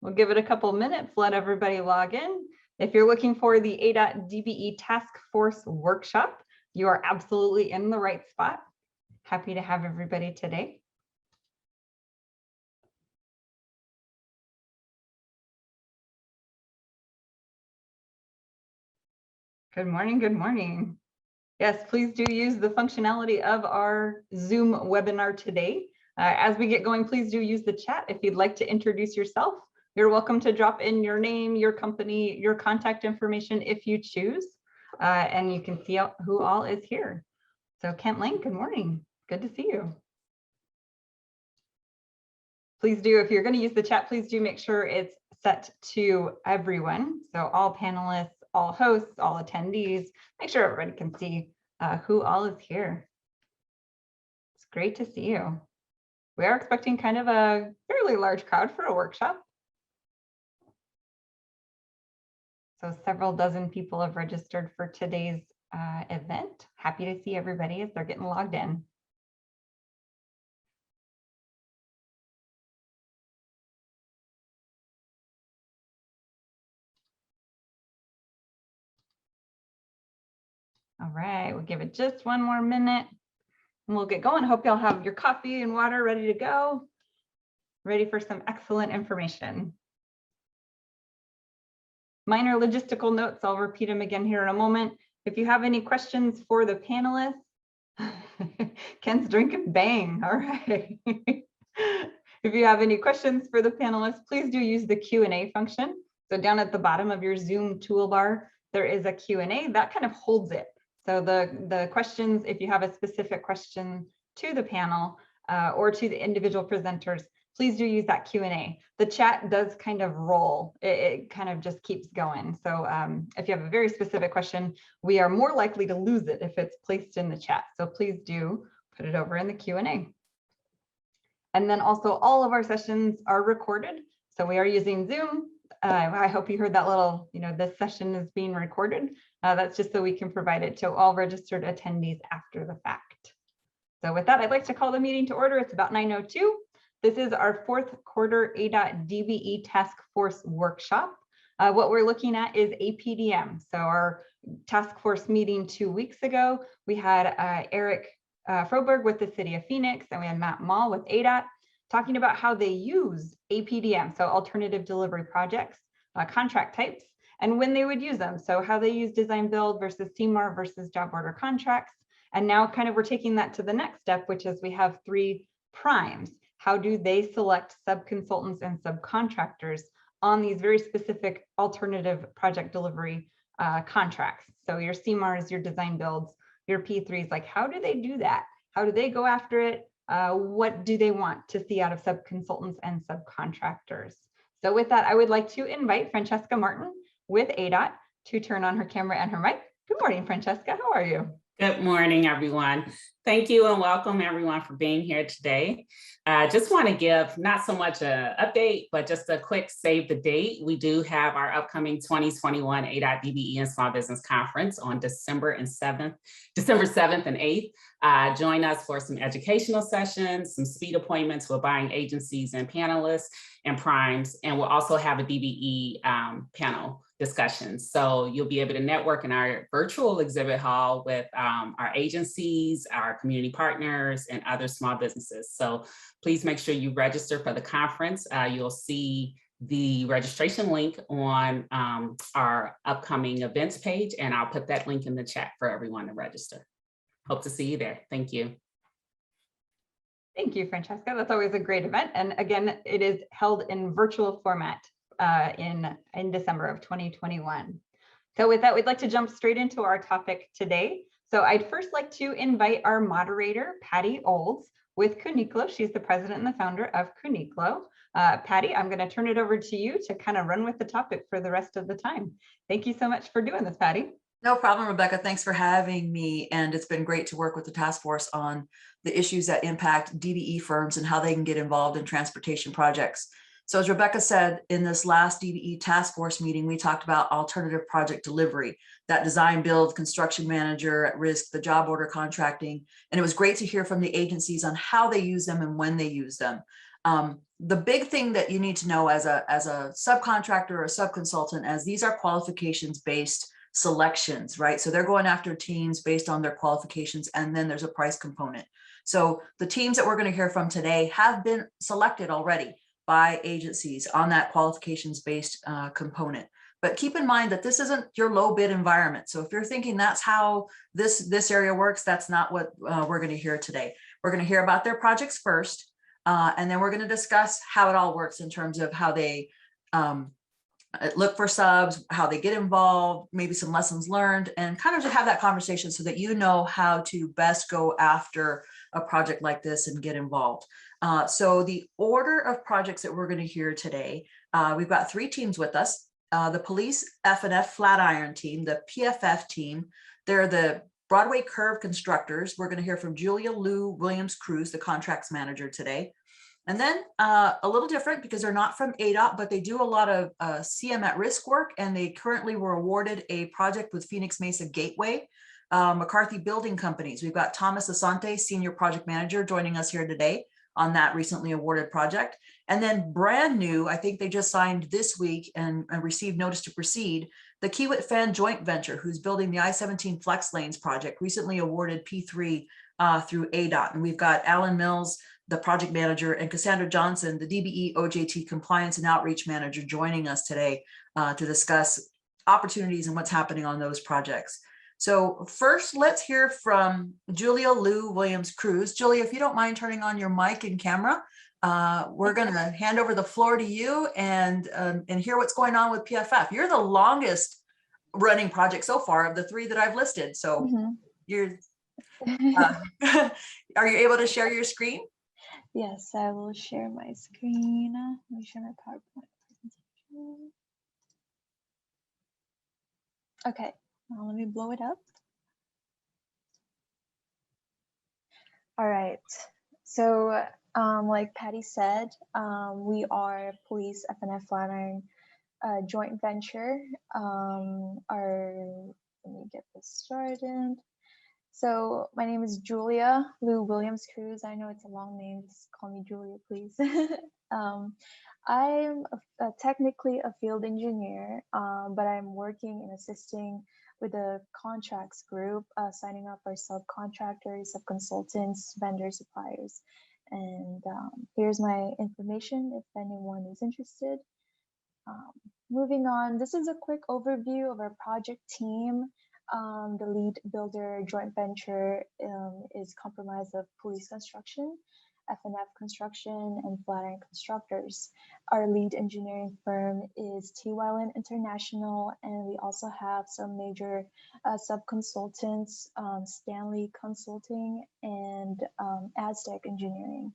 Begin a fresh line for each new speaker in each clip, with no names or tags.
We'll give it a couple minutes, let everybody log in. If you're looking for the ADOT DBE Task Force Workshop, you are absolutely in the right spot. Happy to have everybody today. Good morning, good morning. Yes, please do use the functionality of our Zoom webinar today. As we get going, please do use the chat. If you'd like to introduce yourself, you're welcome to drop in your name, your company, your contact information if you choose, and you can see who all is here. So Kent Lane, good morning. Good to see you. Please do, if you're going to use the chat, please do make sure it's set to everyone. So all panelists, all hosts, all attendees, make sure everybody can see who all is here. It's great to see you. We are expecting kind of a fairly large crowd for a workshop. So several dozen people have registered for today's event. Happy to see everybody as they're getting logged in. All right, we'll give it just one more minute and we'll get going. Hope y'all have your coffee and water ready to go, ready for some excellent information. Minor logistical notes, I'll repeat them again here in a moment. If you have any questions for the panelists, Ken's drinking bang, all right. If you have any questions for the panelists, please do use the Q&A function. So down at the bottom of your Zoom toolbar, there is a Q&A that kind of holds it. So the questions, if you have a specific question to the panel or to the individual presenters, please do use that Q&A. The chat does kind of roll. It kind of just keeps going. So if you have a very specific question, we are more likely to lose it if it's placed in the chat. So please do put it over in the Q&A. And then also all of our sessions are recorded. So we are using Zoom. I hope you heard that little, this session is being recorded. That's just so we can provide it to all registered attendees after the fact. So with that, I'd like to call the meeting to order. It's about 9:02. This is our fourth quarter ADOT DBE Task Force Workshop. What we're looking at is APDM. So our task force meeting 2 weeks ago, we had Eric Froberg with the City of Phoenix, and we had Matt Mall with ADOT talking about how they use APDM, so alternative delivery projects, contract types, and when they would use them. So how they use design build versus CMAR versus job order contracts. And now kind of we're taking that to the next step, which is we have 3 primes. How do they select subconsultants and subcontractors on these very specific alternative project delivery contracts? So your CMARs, your design builds, your P3s, like how do they do that? How do they go after it? What do they want to see out of subconsultants and subcontractors? So with that, I would like to invite Francesca Martin with ADOT to turn on her camera and her mic. Good morning, Francesca. How are you?
Good morning, everyone. Thank you and welcome everyone for being here today. Just want to give not so much an update, but just a quick save the date. We do have our upcoming 2021 ADOT DBE and Small Business Conference on December 7th and 8th. Join us for some educational sessions, some speed appointments with buying agencies and panelists and primes, and we'll also have a DBE panel discussions. So you'll be able to network in our virtual exhibit hall with our agencies, our community partners, and other small businesses. So please make sure you register for the conference. You'll see the registration link on our upcoming events page, and I'll put that link in the chat for everyone to register. Hope to see you there. Thank you.
Thank you, Francesca. That's always a great event. And again, it is held in virtual format in December of 2021. So with that, we'd like to jump straight into our topic today. So I'd first like to invite our moderator, Patty Olds with Cuniclo. She's the president and the founder of Cuniclo. Patty, I'm going to turn it over to you to kind of run with the topic for the rest of the time. Thank you so much for doing this, Patty.
No problem, Rebecca. Thanks for having me. And it's been great to work with the task force on the issues that impact DBE firms and how they can get involved in transportation projects. So as Rebecca said, in this last DBE task force meeting, we talked about alternative project delivery, that design build, construction manager at risk, the job order contracting. And it was great to hear from the agencies on how they use them and when they use them. The big thing that you need to know as a subcontractor or a subconsultant, as these are qualifications-based selections, right? So they're going after teams based on their qualifications, and then there's a price component. So the teams that we're going to hear from today have been selected already by agencies on that qualifications-based component. But keep in mind that this isn't your low bid environment. So if you're thinking that's how this area works, that's not what we're going to hear today. We're going to hear about their projects first, and then we're going to discuss how it all works in terms of how they look for subs, how they get involved, maybe some lessons learned, and kind of just have that conversation so that you know how to best go after a project like this and get involved. So the order of projects that we're going to hear today, we've got 3 teams with us. The Police F&F Flatiron team, the PFF team, they're the Broadway Curve constructors. We're going to hear from Julia Lou Williams-Cruz, the contracts manager today. And then a little different because they're not from ADOT, but they do a lot of CM at risk work, and they currently were awarded a project with Phoenix Mesa Gateway, McCarthy Building Companies. We've got Thomas Asante, Senior Project Manager, joining us here today on that recently awarded project. And then brand new, I think they just signed this week and received notice to proceed, the Kiewit Fan Joint Venture, who's building the I-17 Flex Lanes project, recently awarded P3 through ADOT. And we've got Alan Mills, the project manager, and Cassandra Johnson, the DBE OJT Compliance and Outreach Manager, joining us today to discuss opportunities and what's happening on those projects. So first, let's hear from Julia Lou Williams-Cruz. Julia, if you don't mind turning on your mic and camera, we're going to hand over the floor to you and hear what's going on with PFF. You're the longest running project so far of the 3 that I've listed. So you're, are you able to share your screen?
Yes, I will share my screen. Let me share my PowerPoint presentation. Okay, now let me blow it up. All right, so like Patty said, we are Police F&F Flatiron joint venture. Let me get this started. So my name is Julia Lou Williams-Cruz. I know it's a long name, just call me Julia, please. I'm technically a field engineer, but I'm working and assisting with the contracts group, signing up our subcontractors, subconsultants, vendors, suppliers. And here's my information if anyone is interested. Moving on, this is a quick overview of our project team. The lead builder joint venture is comprised of Police Construction, F&F Construction, and Flatiron Constructors. Our lead engineering firm is T. Weiland International, and we also have some major sub-consultants, Stanley Consulting and Aztec Engineering.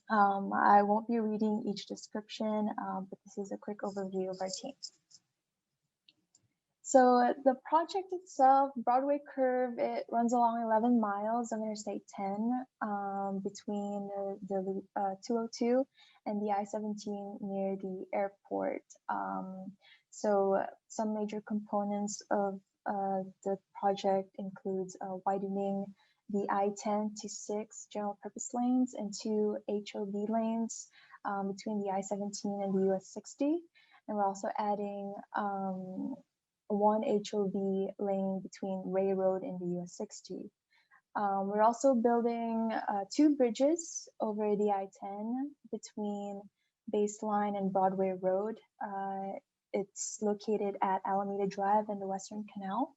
I won't be reading each description, but this is a quick overview of our team. So the project itself, Broadway Curve, it runs along 11 miles on Interstate 10 between the 202 and the I-17 near the airport. So some major components of the project includes widening the I-10 to 6 general purpose lanes and 2 HOV lanes between the I-17 and the US 60. And we're also adding 1 HOV lane between Ray Road and the US 60. We're also building 2 bridges over the I-10 between Baseline and Broadway Road. It's located at Alameda Drive and the Western Canal.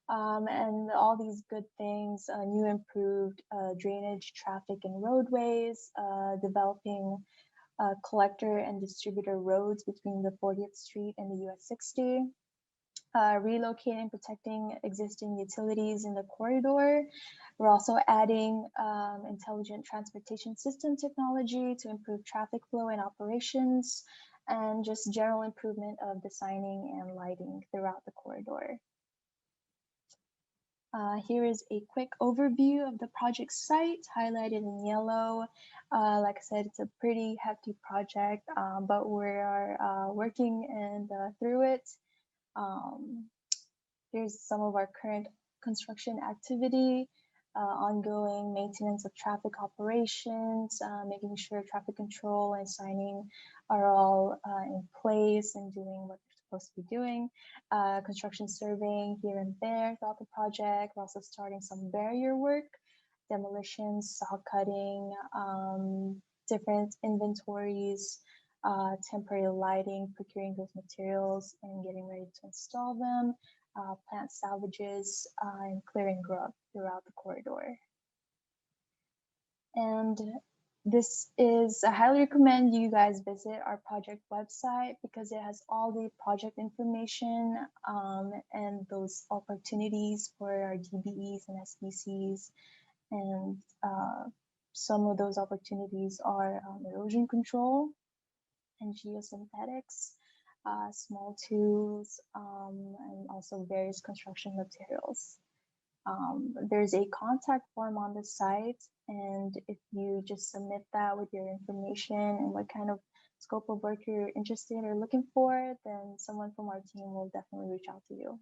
And all these good things, new improved drainage, traffic, and roadways, developing collector and distributor roads between the 40th Street and the US 60. Relocating, protecting existing utilities in the corridor. We're also adding intelligent transportation system technology to improve traffic flow and operations, and just general improvement of designing and lighting throughout the corridor. Here is a quick overview of the project site highlighted in yellow. Like I said, it's a pretty hefty project, but we are working and through it. Here's some of our current construction activity. ongoing maintenance of traffic operations, making sure traffic control and signing are all in place and doing what they're supposed to be doing. Construction surveying here and there throughout the project. We're also starting some barrier work, demolitions, saw cutting, different inventories, temporary lighting, procuring those materials and getting ready to install them, plant salvages, and clearing grub throughout the corridor. And I highly recommend you guys visit our project website because it has all the project information and those opportunities for our DBEs and SBCs. And some of those opportunities are erosion control and geosynthetics, small tools, and also various construction materials. There's a contact form on the site, and if you just submit that with your information and what kind of scope of work you're interested or looking for, then someone from our team will definitely reach out to you.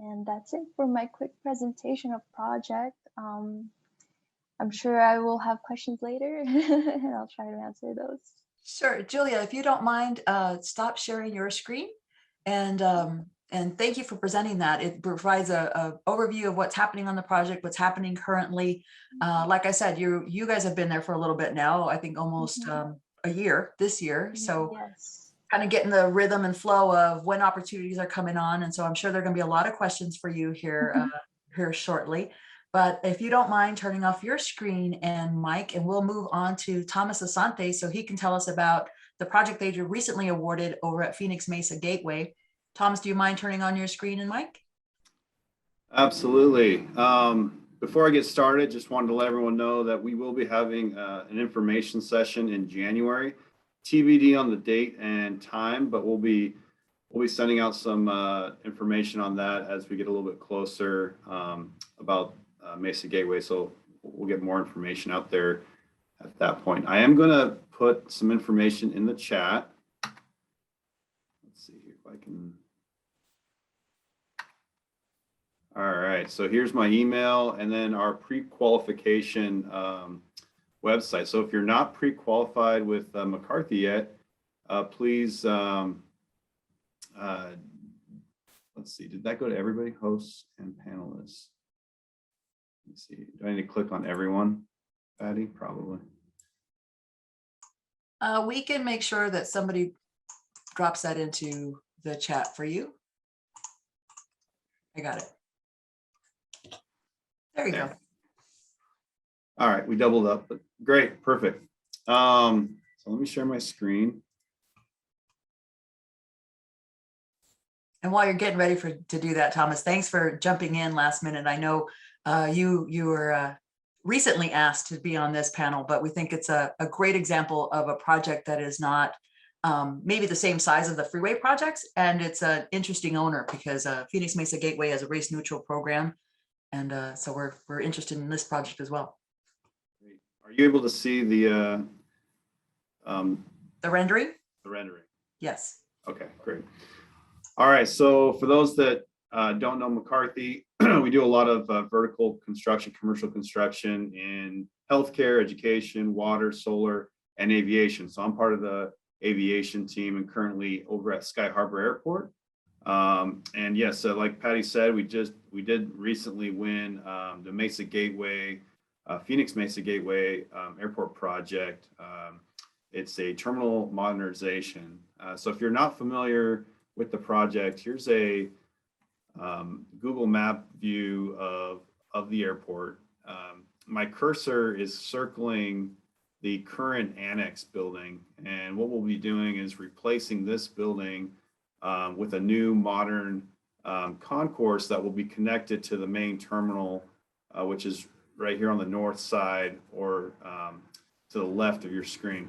And that's it for my quick presentation of project. I'm sure I will have questions later and I'll try to answer those.
Sure, Julia, if you don't mind, stop sharing your screen, and thank you for presenting that. It provides a overview of what's happening on the project, what's happening currently. Like I said, you guys have been there for a little bit now, I think almost a year this year. So
yes,
kind of getting the rhythm and flow of when opportunities are coming on. And so I'm sure there are going to be a lot of questions for you here, here shortly. But if you don't mind turning off your screen and mic, and we'll move on to Thomas Asante so he can tell us about the project they recently awarded over at Phoenix Mesa Gateway. Thomas, do you mind turning on your screen and mic?
Absolutely. Before I get started, just wanted to let everyone know that we will be having an information session in January. TBD on the date and time, but we'll be sending out some information on that as we get a little bit closer about Mesa Gateway. So we'll get more information out there at that point. I am going to put some information in the chat. Let's see here if I can. All right, so here's my email and then our pre-qualification website. So if you're not pre-qualified with McCarthy yet, please, let's see, did that go to everybody? Hosts and panelists. Let's see, do I need to click on everyone, Patty? Probably.
We can make sure that somebody drops that into the chat for you. I got it. There you go.
All right, we doubled up, but great, perfect. So let me share my screen.
And while you're getting ready to do that, Thomas, thanks for jumping in last minute. I know you were recently asked to be on this panel, but we think it's a great example of a project that is not maybe the same size of the freeway projects, and it's an interesting owner because Phoenix Mesa Gateway has a race neutral program, and so we're interested in this project as well.
Are you able to see the
rendering?
The rendering.
Yes.
Okay, great. All right, so for those that don't know McCarthy, we do a lot of vertical construction, commercial construction in healthcare, education, water, solar, and aviation. So I'm part of the aviation team and currently over at Sky Harbor Airport. And yes, so like Patty said, we did recently win the Mesa Gateway, Phoenix Mesa Gateway Airport project. It's a terminal modernization. So if you're not familiar with the project, here's a Google map view of the airport. My cursor is circling the current annex building, and what we'll be doing is replacing this building with a new modern concourse that will be connected to the main terminal, which is right here on the north side or to the left of your screen.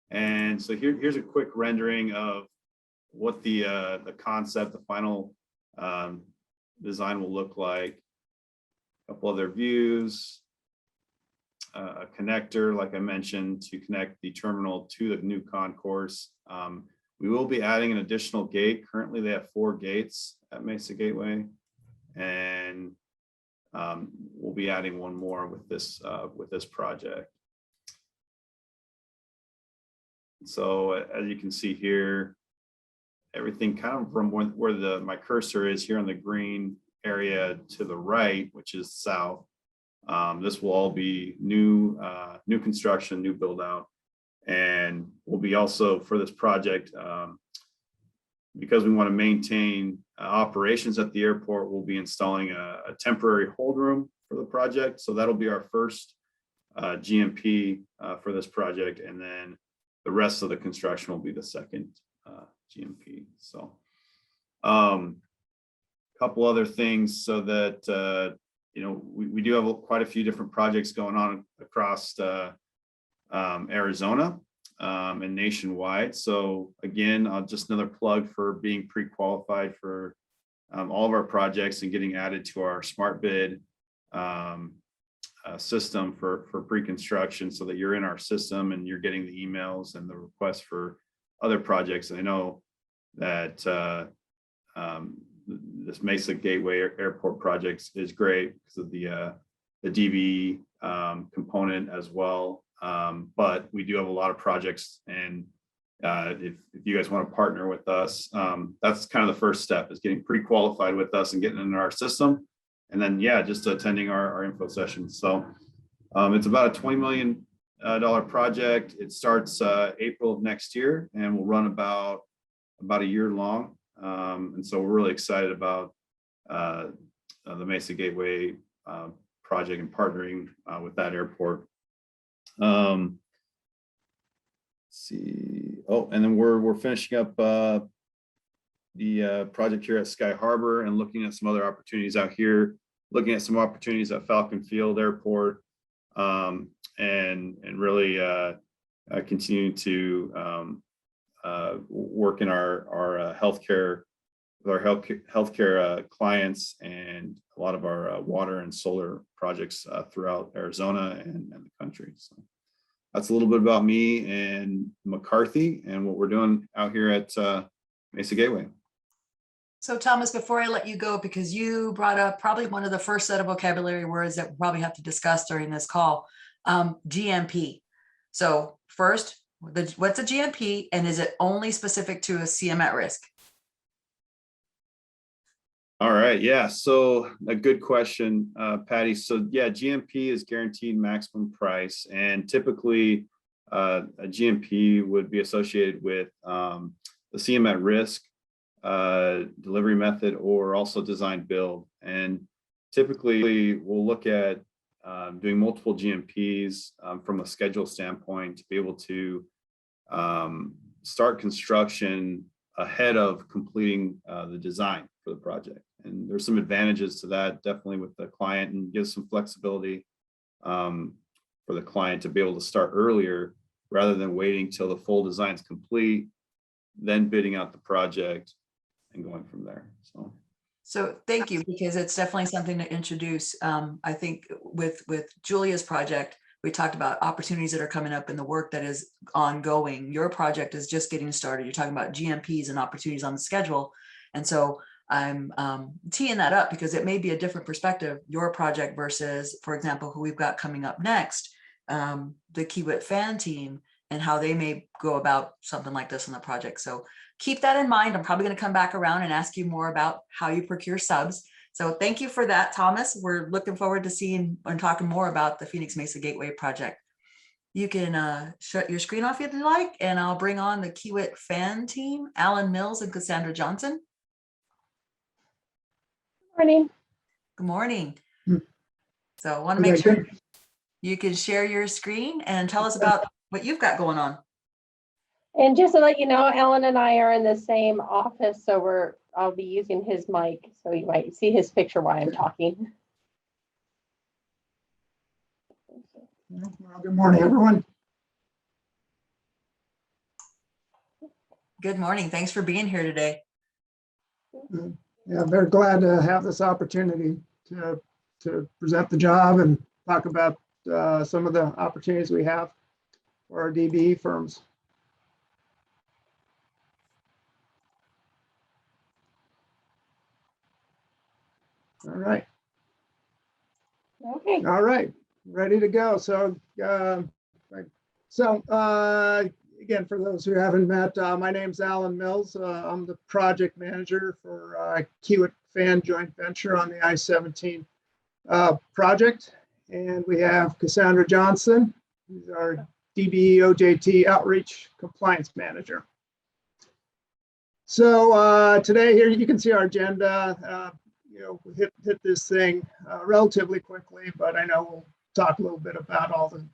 And so here's a quick rendering of what the concept, the final design will look like. A couple other views, a connector, like I mentioned, to connect the terminal to the new concourse. We will be adding an additional gate. Currently, they have 4 gates at Mesa Gateway, and we'll be adding one more with this project. So as you can see here, everything kind of from where my cursor is here on the green area to the right, which is south. This will all be new construction, new build out, and will be also for this project, because we want to maintain operations at the airport, we'll be installing a temporary hold room for the project. So that'll be our first GMP for this project, and then the rest of the construction will be the second GMP. So a couple other things so that we do have quite a few different projects going on across Arizona and nationwide. So again, just another plug for being pre-qualified for all of our projects and getting added to our smart bid system for pre-construction, so that you're in our system and you're getting the emails and the requests for other projects. I know that this Mesa Gateway Airport project is great because of the DBE component as well. But we do have a lot of projects, and if you guys want to partner with us, that's kind of the first step, is getting pre-qualified with us and getting into our system. And then, yeah, just attending our info sessions. So it's about a $20 million project. It starts April of next year and will run about a year long. And so we're really excited about the Mesa Gateway project and partnering with that airport. Let's see. Oh, and then we're finishing up the project here at Sky Harbor and looking at some other opportunities out here, looking at some opportunities at Falcon Field Airport, and really continuing to work in our healthcare, with our healthcare clients, and a lot of our water and solar projects throughout Arizona and the country. So that's a little bit about me and McCarthy and what we're doing out here at Mesa Gateway.
So Thomas, before I let you go, because you brought up probably one of the first set of vocabulary words that we'll probably have to discuss during this call, GMP. So first, what's a GMP, and is it only specific to a CM at risk?
All right, yeah, so a good question, Patty. So yeah, GMP is guaranteed maximum price, and typically a GMP would be associated with the CM at risk delivery method, or also design build. And typically we'll look at doing multiple GMPs from a schedule standpoint to be able to start construction ahead of completing the design for the project. And there's some advantages to that, definitely with the client, and gives some flexibility for the client to be able to start earlier rather than waiting till the full design is complete, then bidding out the project and going from there. So
thank you, because it's definitely something to introduce. I think with Julia's project, we talked about opportunities that are coming up in the work that is ongoing. Your project is just getting started. You're talking about GMPs and opportunities on the schedule. And so I'm teeing that up because it may be a different perspective, your project versus, for example, who we've got coming up next, the Kiewit fan team, and how they may go about something like this in the project. So keep that in mind. I'm probably going to come back around and ask you more about how you procure subs. So thank you for that, Thomas. We're looking forward to seeing and talking more about the Phoenix Mesa Gateway project. You can shut your screen off if you like, and I'll bring on the Kiewit fan team, Alan Mills and Cassandra Johnson.
Morning.
Good morning. So I want to make sure you can share your screen and tell us about what you've got going on.
And just to let you know, Alan and I are in the same office, so I'll be using his mic, so you might see his picture while I'm talking.
Well, good morning, everyone.
Good morning. Thanks for being here today.
Yeah, I'm very glad to have this opportunity to present the job and talk about some of the opportunities we have for our DBE firms. All right.
Okay.
All right, ready to go. Again, for those who haven't met, my name's Alan Mills. I'm the project manager for Kiewit Fan Joint Venture on the I-17 project. And we have Cassandra Johnson, who's our DBEOJT Outreach Compliance Manager. So today here you can see our agenda. We hit this thing relatively quickly, but I know we'll talk a little bit about all the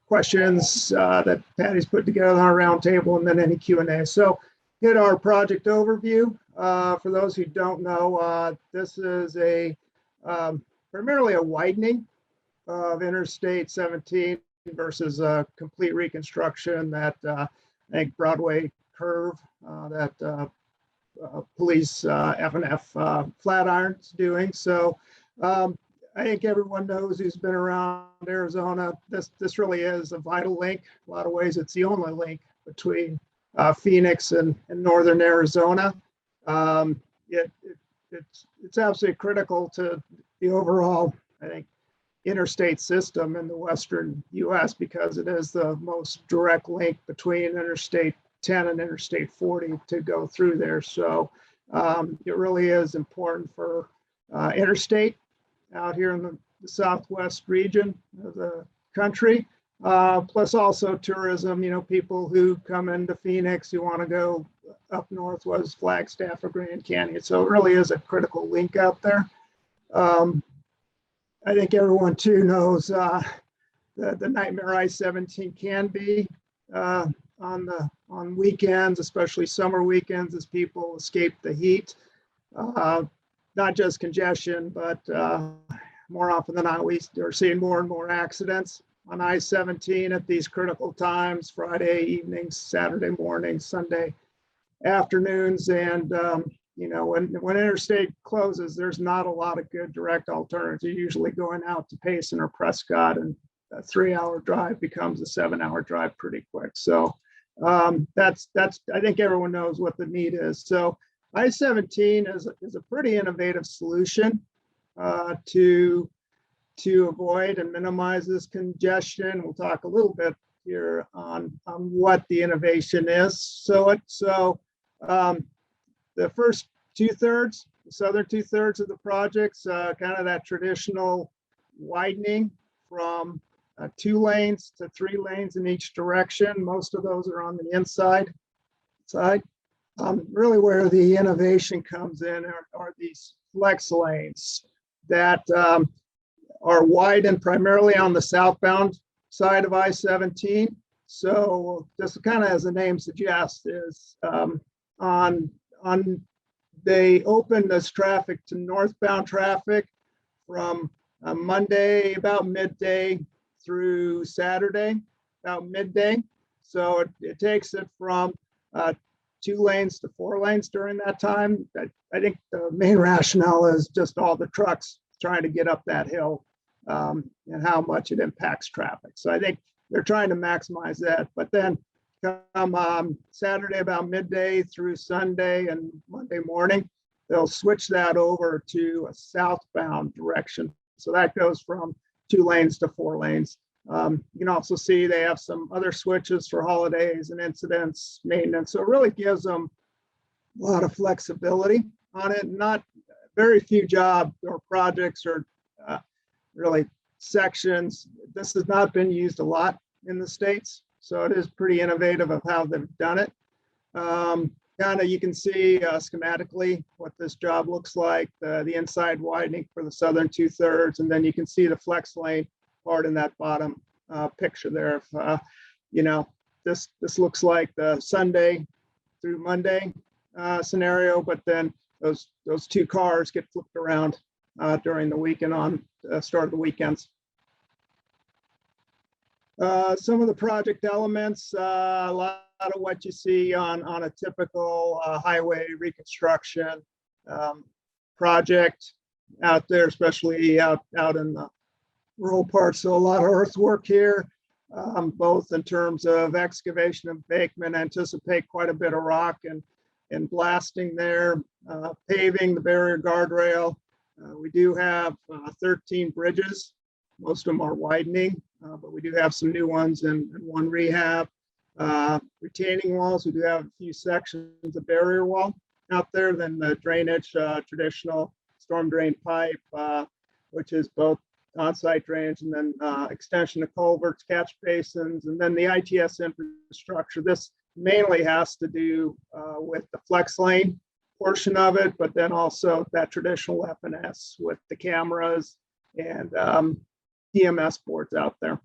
questions that Patty's put together on our roundtable, and then any Q&A. So hit our project overview. For those who don't know, this is primarily a widening of Interstate 17 versus a complete reconstruction that I think Broadway curve that police F&F Flatiron's doing. So I think everyone knows who's been around Arizona. This really is a vital link. In a lot of ways, it's the only link between Phoenix and northern Arizona. It's absolutely critical to the overall, I think, interstate system in the western U.S. because it is the most direct link between Interstate 10 and Interstate 40 to go through there. So it really is important for interstate out here in the southwest region of the country, plus also tourism. People who come into Phoenix who want to go up north was Flagstaff or Grand Canyon. So it really is a critical link out there. I think everyone too knows the nightmare I-17 can be on weekends, especially summer weekends, as people escape the heat. Not just congestion, but more often than not, we are seeing more and more accidents on I-17 at these critical times: Friday evenings, Saturday mornings, Sunday afternoons. And when interstate closes, there's not a lot of good direct alternatives. You're usually going out to Payson or Prescott, and a 3-hour drive becomes a 7-hour drive pretty quick. So that's I think everyone knows what the need is. So I-17 is a pretty innovative solution to avoid and minimize this congestion. We'll talk a little bit here on what the innovation is. So the first 2/3, the southern 2/3 of the project's kind of that traditional widening from 2 lanes to 3 lanes in each direction. Most of those are on the inside side. Really where the innovation comes in are these flex lanes that are widened primarily on the southbound side of I-17. So just kind of as the name suggests is they open this traffic to northbound traffic from Monday about midday through Saturday about midday. So it takes it from 2 lanes to 4 lanes during that time. I think the main rationale is just all the trucks trying to get up that hill and how much it impacts traffic. So I think they're trying to maximize that. But then come Saturday about midday through Sunday and Monday morning, they'll switch that over to a southbound direction. So that goes from 2 lanes to 4 lanes. You can also see they have some other switches for holidays and incidents, maintenance. So it really gives them a lot of flexibility on it. Not very few jobs or projects or really sections. This has not been used a lot in the States. So it is pretty innovative of how they've done it. Kind of you can see schematically what this job looks like, the inside widening for the southern 2/3, and then you can see the flex lane part in that bottom picture there. This looks like the Sunday through Monday scenario, but then those 2 cars get flipped around during the weekend on start of the weekends. Some of the project elements, a lot of what you see on a typical highway reconstruction project out there, especially out in the rural parts. So a lot of earthwork here, both in terms of excavation and embankment. Anticipate quite a bit of rock and blasting there, paving the barrier guardrail, We do have 13 bridges. Most of them are widening, but we do have some new ones and one rehab. Retaining walls, we do have a few sections of barrier wall out there. Then the drainage, traditional storm drain pipe, which is both on-site drainage and then extension of culverts, catch basins, and then the ITS infrastructure. This mainly has to do with the flex lane portion of it, but then also that traditional FNS with the cameras and DMS boards out there.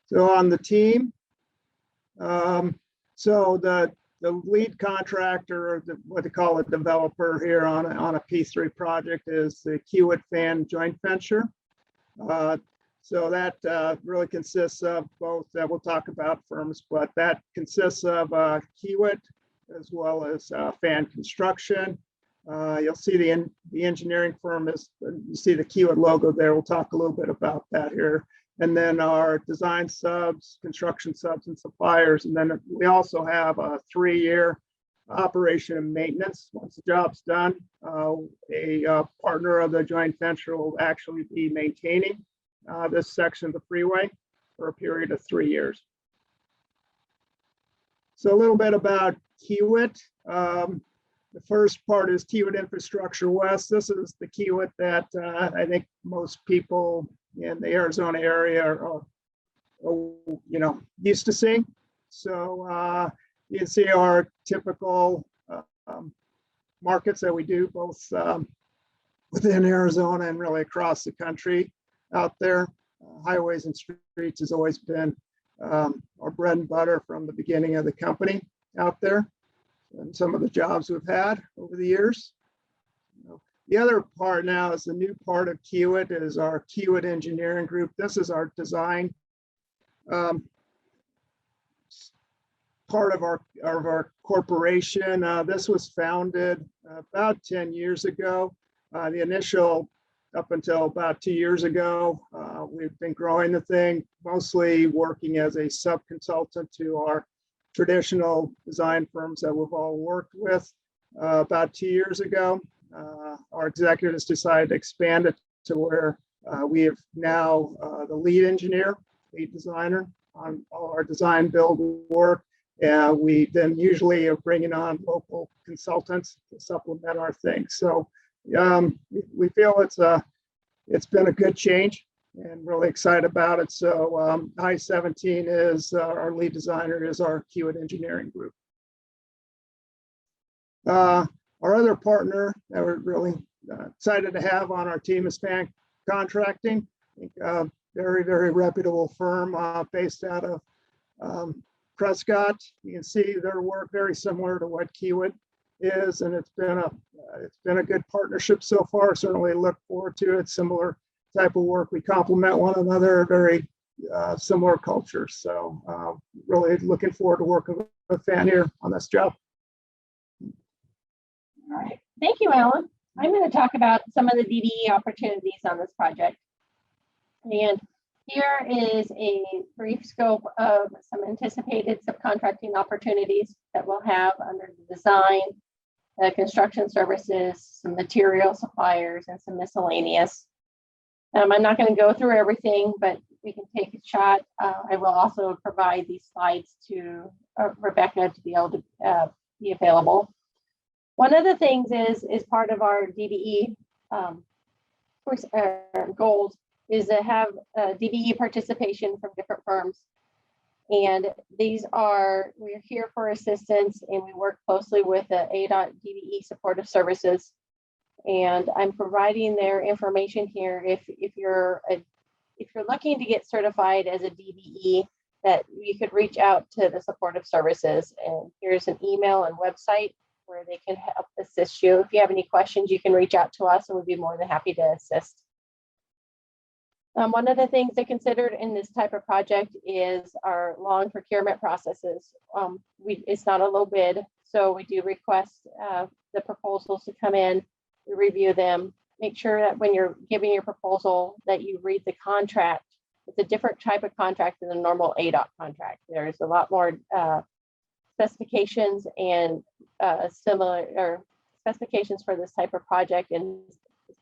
So on the team, so the lead contractor, or what they call a developer here on a P3 project, is the Kiewit Fan joint venture. So that really consists of both, that we'll talk about firms, but that consists of Kiewit as well as Fan Construction. You'll see the engineering firm is, you see the Kiewit logo there. We'll talk a little bit about that here. And then our design subs, construction subs, and suppliers. And then we also have a 3-year operation and maintenance. Once the job's done, a partner of the joint venture will actually be maintaining this section of the freeway for a period of 3 years. So a little bit about Kiewit. The first part is Kiewit Infrastructure West. This is the Kiewit that I think most people in the Arizona area are used to seeing. So you can see our typical markets that we do both within Arizona and really across the country out there. Highways and streets has always been our bread and butter from the beginning of the company out there, and some of the jobs we've had over the years. The other part now is the new part of Kiewit is our Kiewit Engineering Group. This is our design part of our corporation. This was founded about 10 years ago. The initial, up until about 2 years ago, we've been growing the thing, mostly working as a sub-consultant to our traditional design firms that we've all worked with. About 2 years ago, our executives decided to expand it to where we have now the lead engineer, lead designer on all our design build work. We then usually are bringing on local consultants to supplement our things. So we feel it's been a good change and really excited about it. So I-17 is our lead designer, is our Kiewit Engineering Group. Our other partner that we're really excited to have on our team is Hispanic Contracting. I think very, very reputable firm based out of Prescott. You can see their work very similar to what Kiewit is, and it's been a good partnership so far. Certainly look forward to it. Similar type of work. We complement one another, very similar cultures. So really looking forward to working with Fan here on this job.
All right, thank you, Alan. I'm going to talk about some of the DBE opportunities on this project. And here is a brief scope of some anticipated subcontracting opportunities that we'll have under the design, construction services, some material suppliers, and some miscellaneous. I'm not going to go through everything, but we can take a shot. I will also provide these slides to Rebecca to be able to be available. One of the things is part of our DBE goals is to have DBE participation from different firms. And we're here for assistance, and we work closely with the ADOT DBE Supportive Services. And I'm providing their information here. If you're looking to get certified as a DBE, that you could reach out to the Supportive Services. And here's an email and website where they can help assist you. If you have any questions, you can reach out to us, and we'd be more than happy to assist. One of the things they considered in this type of project is our long procurement processes. It's not a low bid, so we do request the proposals to come in, we review them, make sure that when you're giving your proposal that you read the contract. It's a different type of contract than a normal ADOT contract. There's a lot more specifications and similar or specifications for this type of project and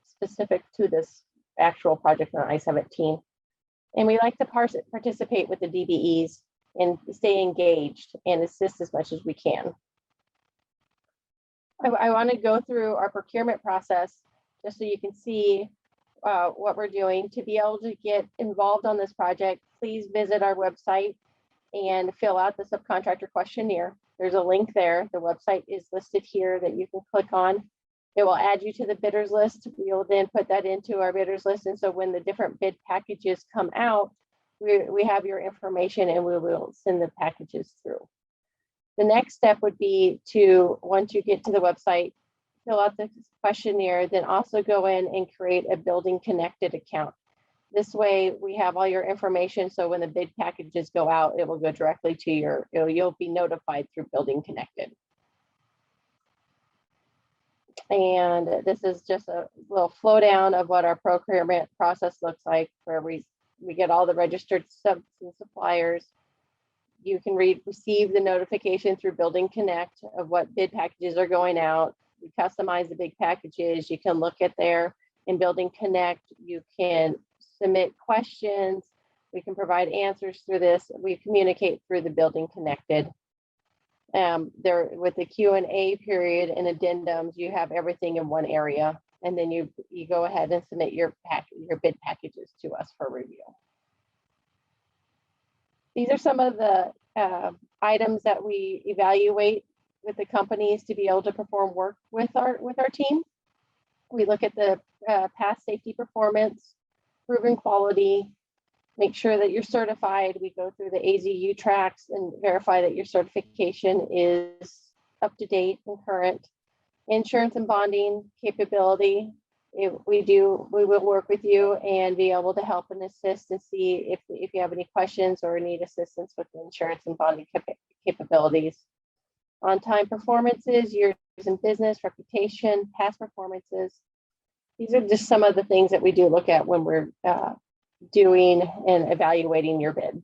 specific to this actual project on I-17. And we like to participate with the DBEs and stay engaged and assist as much as we can. I want to go through our procurement process just so you can see what we're doing. To be able to get involved on this project, please visit our website and fill out the subcontractor questionnaire. There's a link there. The website is listed here that you can click on. It will add you to the bidders list. We will then put that into our bidders list. And so when the different bid packages come out, we have your information and we will send the packages through. The next step would be to, once you get to the website, fill out the questionnaire, then also go in and create a building connected account. This way we have all your information. So when the bid packages go out, it will go directly to your, you'll be notified through Building Connected. And this is just a little flow down of what our procurement process looks like, where we get all the registered subs and suppliers. You can receive the notification through Building Connect of what bid packages are going out. We customize the big packages. You can look at there in Building Connect. You can submit questions. We can provide answers through this. We communicate through the Building Connected. There with the Q&A period and addendums, you have everything in one area, and then you go ahead and submit your bid packages to us for review. These are some of the items that we evaluate with the companies to be able to perform work with our team. We look at the past safety performance, proven quality, make sure that you're certified. We go through the AZU tracks and verify that your certification is up to date and current. Insurance and bonding capability. We will work with you and be able to help and assist and see if you have any questions or need assistance with the insurance and bonding capabilities. On-time performances, years in business, reputation, past performances. These are just some of the things that we do look at when we're doing and evaluating your bid.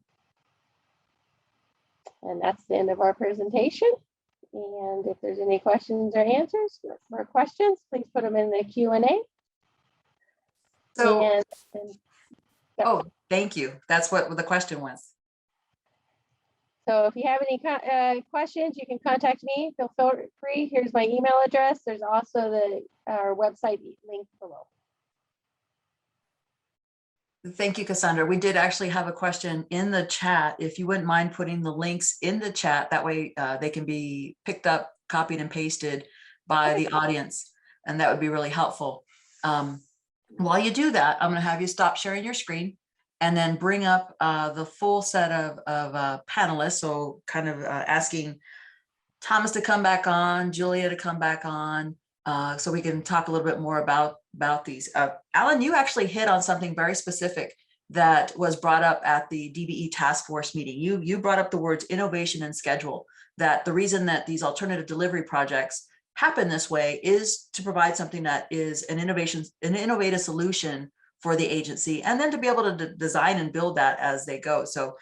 And that's the end of our presentation. And if there's any questions or answers or questions, please put them in the Q&A.
So, oh, thank you. That's what the question was.
So if you have any questions, you can contact me. Feel free. Here's my email address. There's also our website link below.
Thank you, Cassandra. We did actually have a question in the chat. If you wouldn't mind putting the links in the chat, that way they can be picked up, copied and pasted by the audience, and that would be really helpful. While you do that, I'm going to have you stop sharing your screen and then bring up the full set of panelists. So kind of asking Thomas to come back on, Julia to come back on, so we can talk a little bit more about these. Alan, you actually hit on something very specific that was brought up at the DBE task force meeting. You brought up the words innovation and schedule, that the reason that these alternative delivery projects happen this way is to provide something that is an innovative solution for the agency, and then to be able to design and build that as they go. So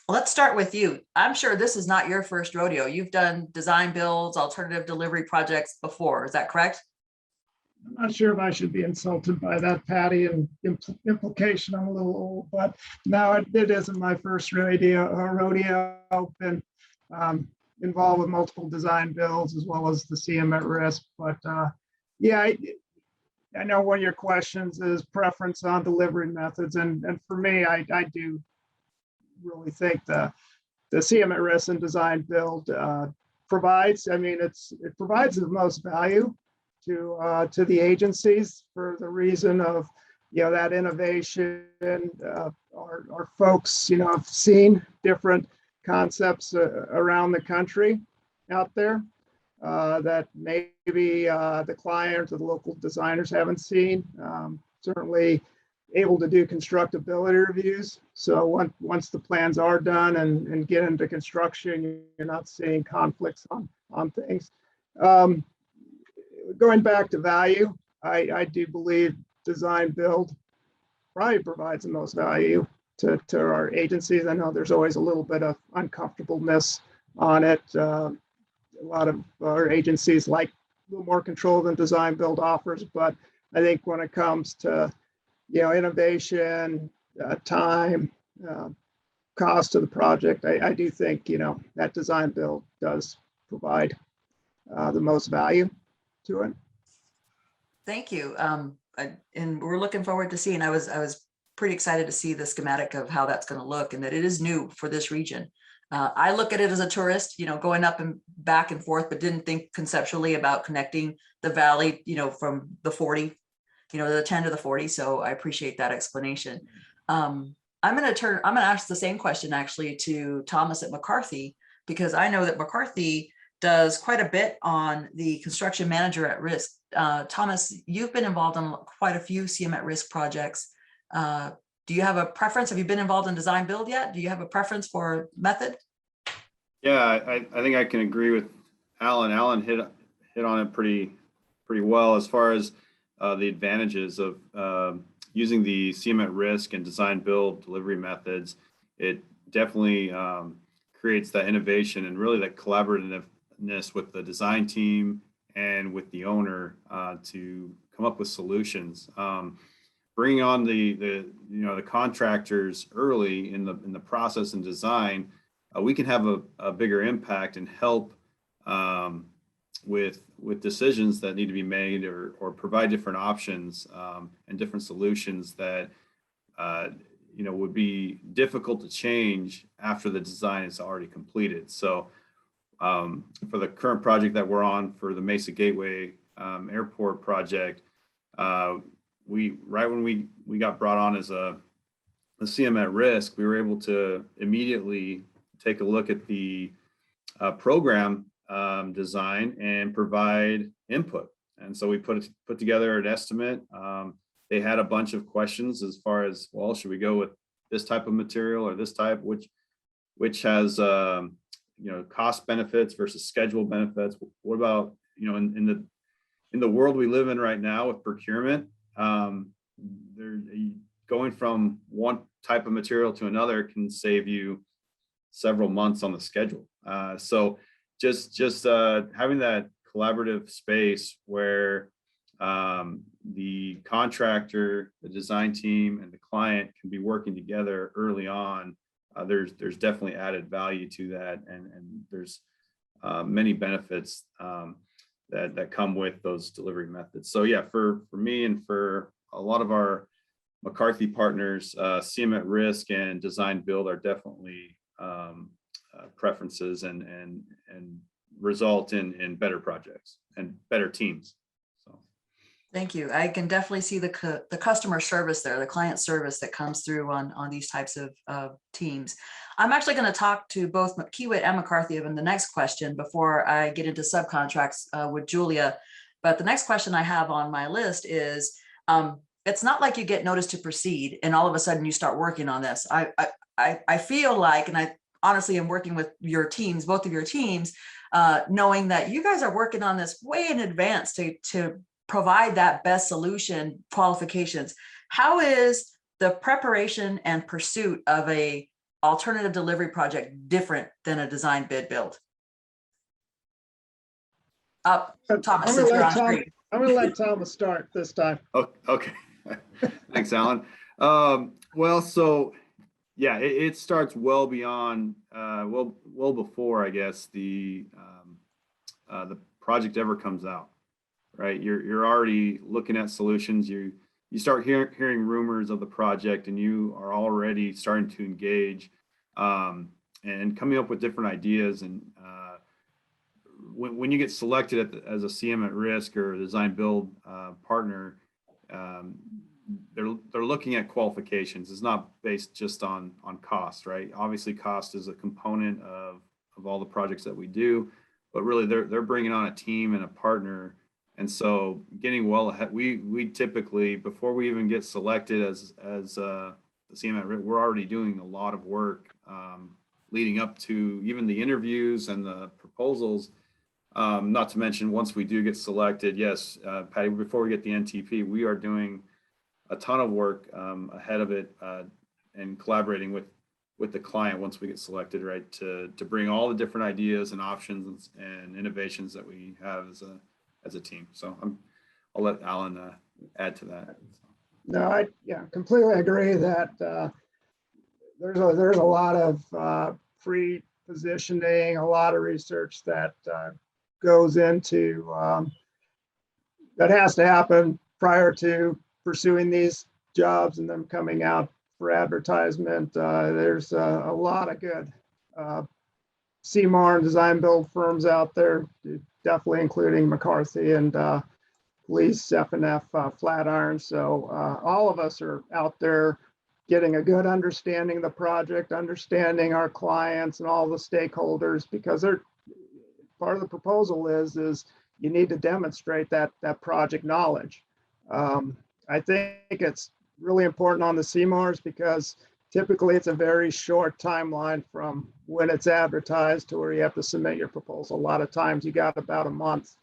let's start with you. I'm sure this is not your first rodeo. You've done design builds, alternative delivery projects before. Is that correct?
I'm not sure if I should be insulted by that, Patty, and implication. I'm a little old, but no, it isn't my first rodeo. I've been involved with multiple design builds as well as the CM at risk. But yeah, I know one of your questions is preference on delivery methods, and for me, I do really think the CM at risk and design build provides. I mean, it provides the most value to the agencies for the reason of that innovation. Our folks have seen different concepts around the country out there that maybe the client or the local designers haven't seen. Certainly able to do constructability reviews. So once the plans are done and get into construction, you're not seeing conflicts on things. Going back to value, I do believe design build probably provides the most value to our agencies. I know there's always a little bit of uncomfortableness on it. A lot of our agencies like little more control than design build offers. But I think when it comes to, innovation, time, cost of the project, I do think, that design build does provide the most value to it.
Thank you. And we're looking forward to seeing. I was pretty excited to see the schematic of how that's going to look, and that it is new for this region. I look at it as a tourist, going up and back and forth, but didn't think conceptually about connecting the valley, from the 40, the 10 to the 40. So I appreciate that explanation. I'm going to ask the same question actually to Thomas at McCarthy, because I know that McCarthy does quite a bit on the construction manager at risk. Thomas, you've been involved in quite a few CM at risk projects. Do you have a preference? Have you been involved in design build yet? Do you have a preference for method?
Yeah, I think I can agree with Alan. Alan hit on it pretty well as far as the advantages of using the CM at risk and design build delivery methods. It definitely creates that innovation and really that collaborativeness with the design team and with the owner to come up with solutions. Bringing on the contractors early in the process and design, we can have a bigger impact and help with decisions that need to be made or provide different options and different solutions that would be difficult to change after the design is already completed. So for the current project that we're on for the Mesa Gateway Airport project, right when we got brought on as a CM at risk, we were able to immediately take a look at the program design and provide input. And so we put together an estimate. They had a bunch of questions as far as, well, should we go with this type of material or this type, which has cost benefits versus schedule benefits. What about in the world we live in right now with procurement, they're going from one type of material to another can save you several months on the schedule. So just having that collaborative space where the contractor, the design team, and the client can be working together early on, there's definitely added value to that, and there's many benefits that come with those delivery methods. So yeah, for me and for a lot of our McCarthy partners, CM at risk and design build are definitely preferences and result in better projects and better teams. So
thank you. I can definitely see the customer service there, the client service that comes through on these types of teams. I'm actually going to talk to both Kiewit and McCarthy in the next question before I get into subcontracts with Julia. But the next question I have on my list is, it's not like you get notice to proceed and all of a sudden you start working on this. I feel like, and I honestly am working with your teams, both of your teams, knowing that you guys are working on this way in advance to provide that best solution qualifications. How is the preparation and pursuit of a alternative delivery project different than a design bid build? Thomas, since you're on screen.
I'm going to let Thomas start this time.
Oh, okay. Thanks, Alan. Well, so yeah, it starts well beyond, well before, I guess, the project ever comes out, right? You're already looking at solutions. You start hearing rumors of the project, and you are already starting to engage and coming up with different ideas. And when you get selected as a CM at risk or a design build partner, they're looking at qualifications. It's not based just on cost, right? Obviously, cost is a component of all the projects that we do, but really they're bringing on a team and a partner. And so getting well ahead, we typically, before we even get selected as the CM at risk, we're already doing a lot of work leading up to even the interviews and the proposals. Not to mention, once we do get selected, yes, Patty, before we get the NTP, we are doing a ton of work ahead of it and collaborating with the client once we get selected, right, to bring all the different ideas and options and innovations that we have as a team. So I'll let Alan add to that.
No, I completely agree that there's a lot of pre-positioning, a lot of research that goes into that has to happen prior to pursuing these jobs and them coming out for advertisement. There's a lot of good CMAR and design build firms out there, definitely including McCarthy and Police, F&F, Flatiron. So all of us are out there getting a good understanding of the project, understanding our clients and all the stakeholders, because they're part of the proposal is you need to demonstrate that project knowledge. I think it's really important on the CMARs because typically it's a very short timeline from when it's advertised to where you have to submit your proposal. A lot of times you got about a month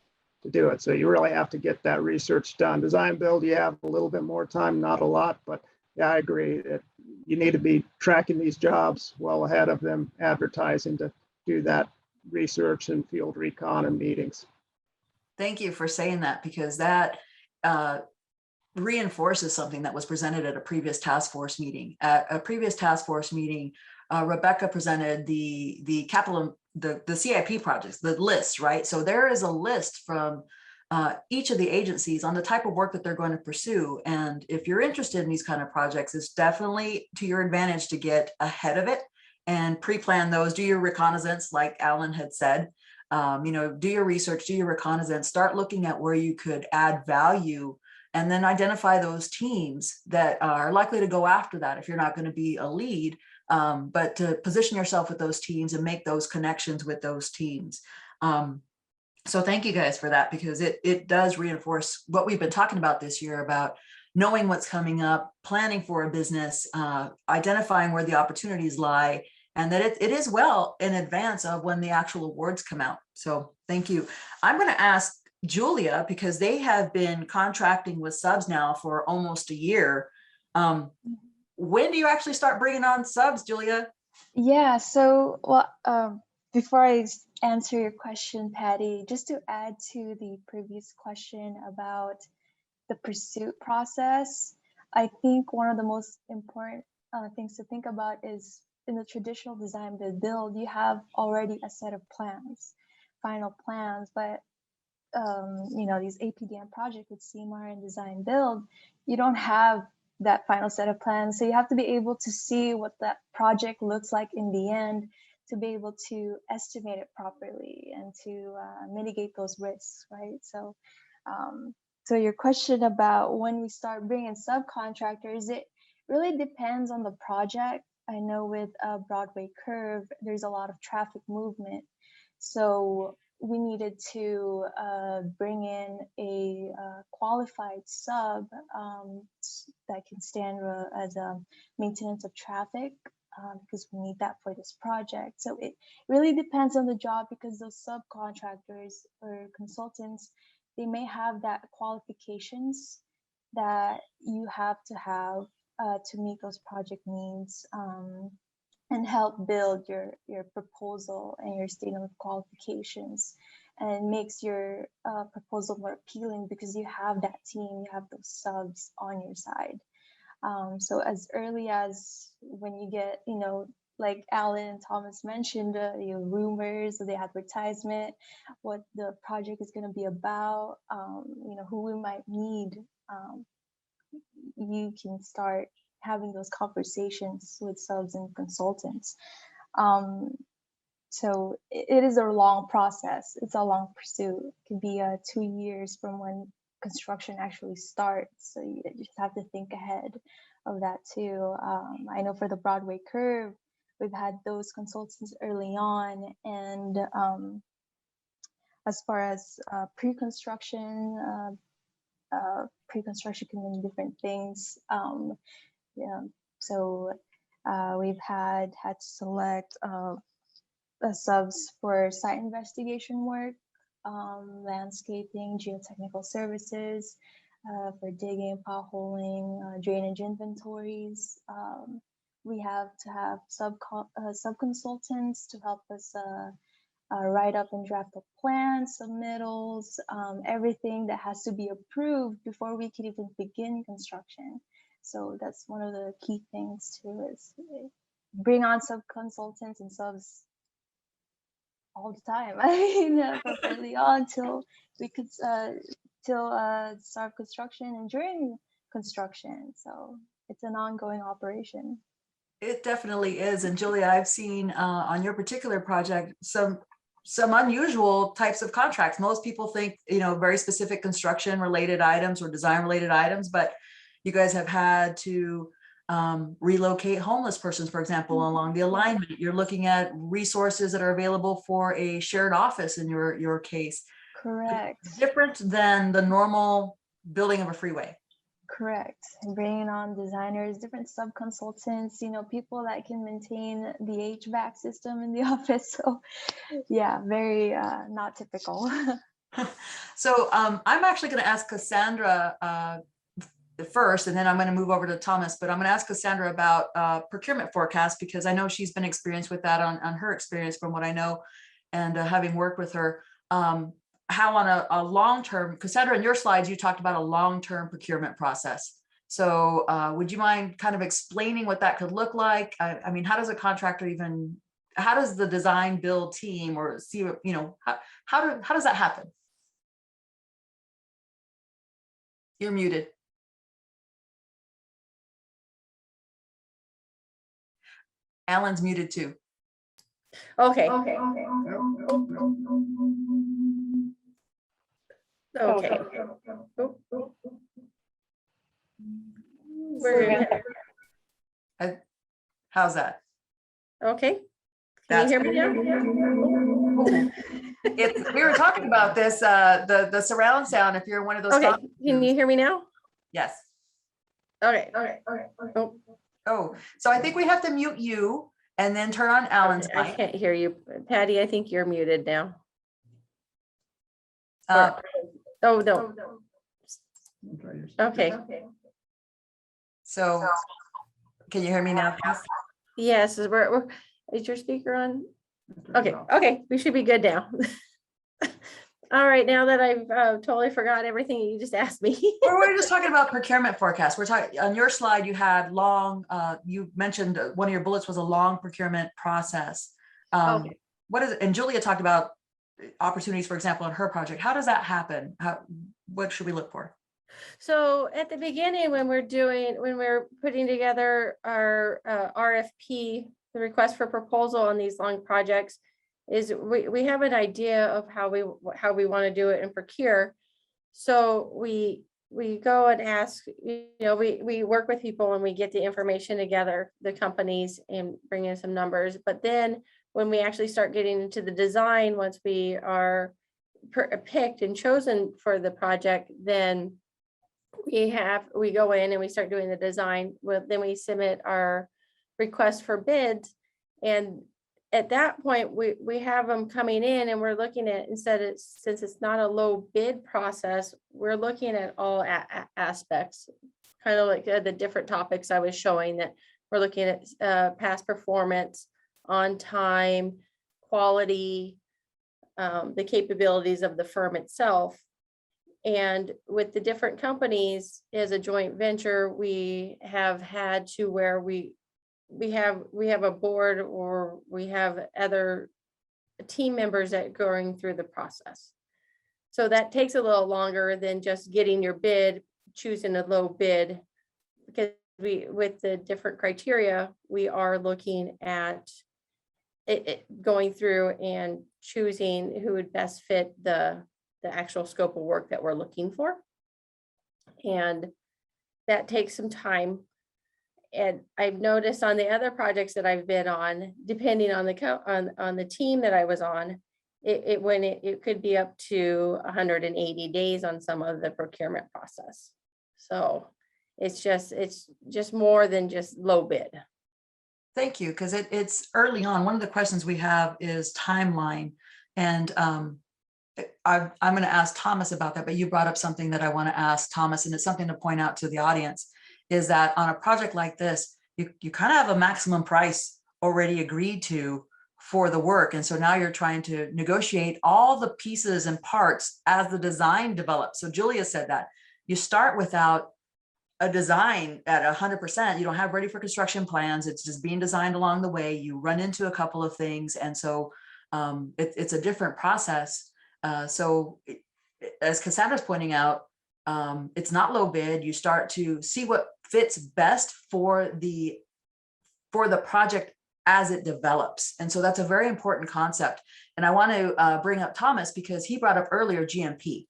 to do it. So you really have to get that research done. Design build, you have a little bit more time, not a lot, but yeah, I agree that you need to be tracking these jobs well ahead of them advertising to do that research and field recon and meetings.
Thank you for saying that, because that reinforces something that was presented at a previous task force meeting. At a previous task force meeting, Rebecca presented the capital, the CIP projects, the list, right? So there is a list from each of the agencies on the type of work that they're going to pursue. And if you're interested in these kind of projects, it's definitely to your advantage to get ahead of it and pre-plan those, do your reconnaissance, like Alan had said, do your research, do your reconnaissance, start looking at where you could add value, and then identify those teams that are likely to go after that if you're not going to be a lead, but to position yourself with those teams and make those connections with those teams. So thank you guys for that, because it does reinforce what we've been talking about this year about knowing what's coming up, planning for a business, identifying where the opportunities lie, and that it is well in advance of when the actual awards come out. So thank you. I'm going to ask Julia, because they have been contracting with subs now for almost a year. When do you actually start bringing on subs, Julia?
Yeah, so before I answer your question, Patty, just to add to the previous question about the pursuit process, I think one of the most important things to think about is in the traditional design build, you have already a set of plans, final plans, but these APDM projects with CMAR and design build, you don't have that final set of plans. So you have to be able to see what that project looks like in the end to be able to estimate it properly and to mitigate those risks, right? So, so your question about when we start bringing subcontractors, it really depends on the project. I know with Broadway Curve, there's a lot of traffic movement. So we needed to bring in a qualified sub that can stand as a maintenance of traffic because we need that for this project. So it really depends on the job, because those subcontractors or consultants, they may have that qualifications that you have to meet those project needs and help build your proposal and your statement of qualifications, and makes your proposal more appealing because you have that team, you have those subs on your side. So as early as when you get, like Alan and Thomas mentioned, rumors of the advertisement, what the project is going to be about, who we might need, you can start having those conversations with subs and consultants. So it is a long process. It's a long pursuit. It could be 2 years from when construction actually starts. So you just have to think ahead of that too. I know for the Broadway Curve, we've had those consultants early on. And as far as pre-construction can mean different things. So we've had to select subs for site investigation work, landscaping, geotechnical services, for digging, potholing, drainage inventories. We have to have sub-consultants to help us write up and draft up plans, submittals, everything that has to be approved before we can even begin construction. So that's one of the key things too, is bring on sub-consultants and subs all the time. I mean, from early on till we could start construction and during construction. So it's an ongoing operation.
It definitely is. And Julia, I've seen on your particular project some unusual types of contracts. Most people think, very specific construction related items or design related items, but you guys have had to relocate homeless persons, for example, along the alignment. You're looking at resources that are available for a shared office in your case.
Correct.
Different than the normal building of a freeway.
Correct. And bringing on designers, different sub-consultants, people that can maintain the HVAC system in the office. So yeah, very not typical.
So I'm actually going to ask Cassandra first, and then I'm going to move over to Thomas, but I'm going to ask Cassandra about procurement forecast, because I know she's been experienced with that on her experience from what I know, and having worked with her. How on a long-term, Cassandra, in your slides, you talked about a long-term procurement process. So would you mind kind of explaining what that could look like? I mean, how does a contractor how does the design build team or see, how does that happen? You're muted. Alan's muted too.
Okay. Okay.
How's that?
Okay. Can you hear me now?
We were talking about this, the surround sound, if you're one of those.
Okay. Can you hear me now?
Yes.
Okay.
Oh, so I think we have to mute you and then turn on Alan's
I
mic.
can't hear you. Patty, I think you're muted now. Oh, no. Okay.
So can you hear me now?
Yes, is your speaker on? Okay, we should be good now. All right, now that I've totally forgot everything you just asked me.
We're just talking about procurement forecast. We're talking on your slide, you had you mentioned one of your bullets was a long procurement process.
Okay.
What is it? And Julia talked about opportunities, for example, in her project. How does that happen? What should we look for?
So at the beginning, when we're putting together our RFP, the request for proposal on these long projects, is we have an idea of how we want to do it and procure. So we go and ask, we work with people and we get the information together, the companies, and bring in some numbers. But then when we actually start getting into the design, once we are picked and chosen for the project, then we go in and we start doing the design. Then we submit our request for bids, and at that point we have them coming in, and we're looking at, since it's not a low bid process, we're looking at all aspects, kind of like the different topics I was showing, that we're looking at past performance, on time, quality, the capabilities of the firm itself. And with the different companies as a joint venture, we have had to where we have a board, or we have other team members that going through the process. So that takes a little longer than just getting your bid, choosing a low bid, because with the different criteria, we are looking at it going through and choosing who would best fit the actual scope of work that we're looking for. And that takes some time. And I've noticed on the other projects that I've been on, depending on the team that I was on, it could be up to 180 days on some of the procurement process. So it's just more than just low bid.
Thank you, because it's early on. One of the questions we have is timeline, and I'm going to ask Thomas about that, but you brought up something that I want to ask Thomas, and it's something to point out to the audience, is that on a project like this, you kind of have a maximum price already agreed to for the work. And so now you're trying to negotiate all the pieces and parts as the design develops. So Julia said that you start without a design at 100%. You don't have ready for construction plans. It's just being designed along the way. You run into a couple of things. And so it's a different process. As Cassandra's pointing out, it's not low bid. You start to see what fits best for the project as it develops. And so that's a very important concept. And I want to bring up Thomas because he brought up earlier GMP.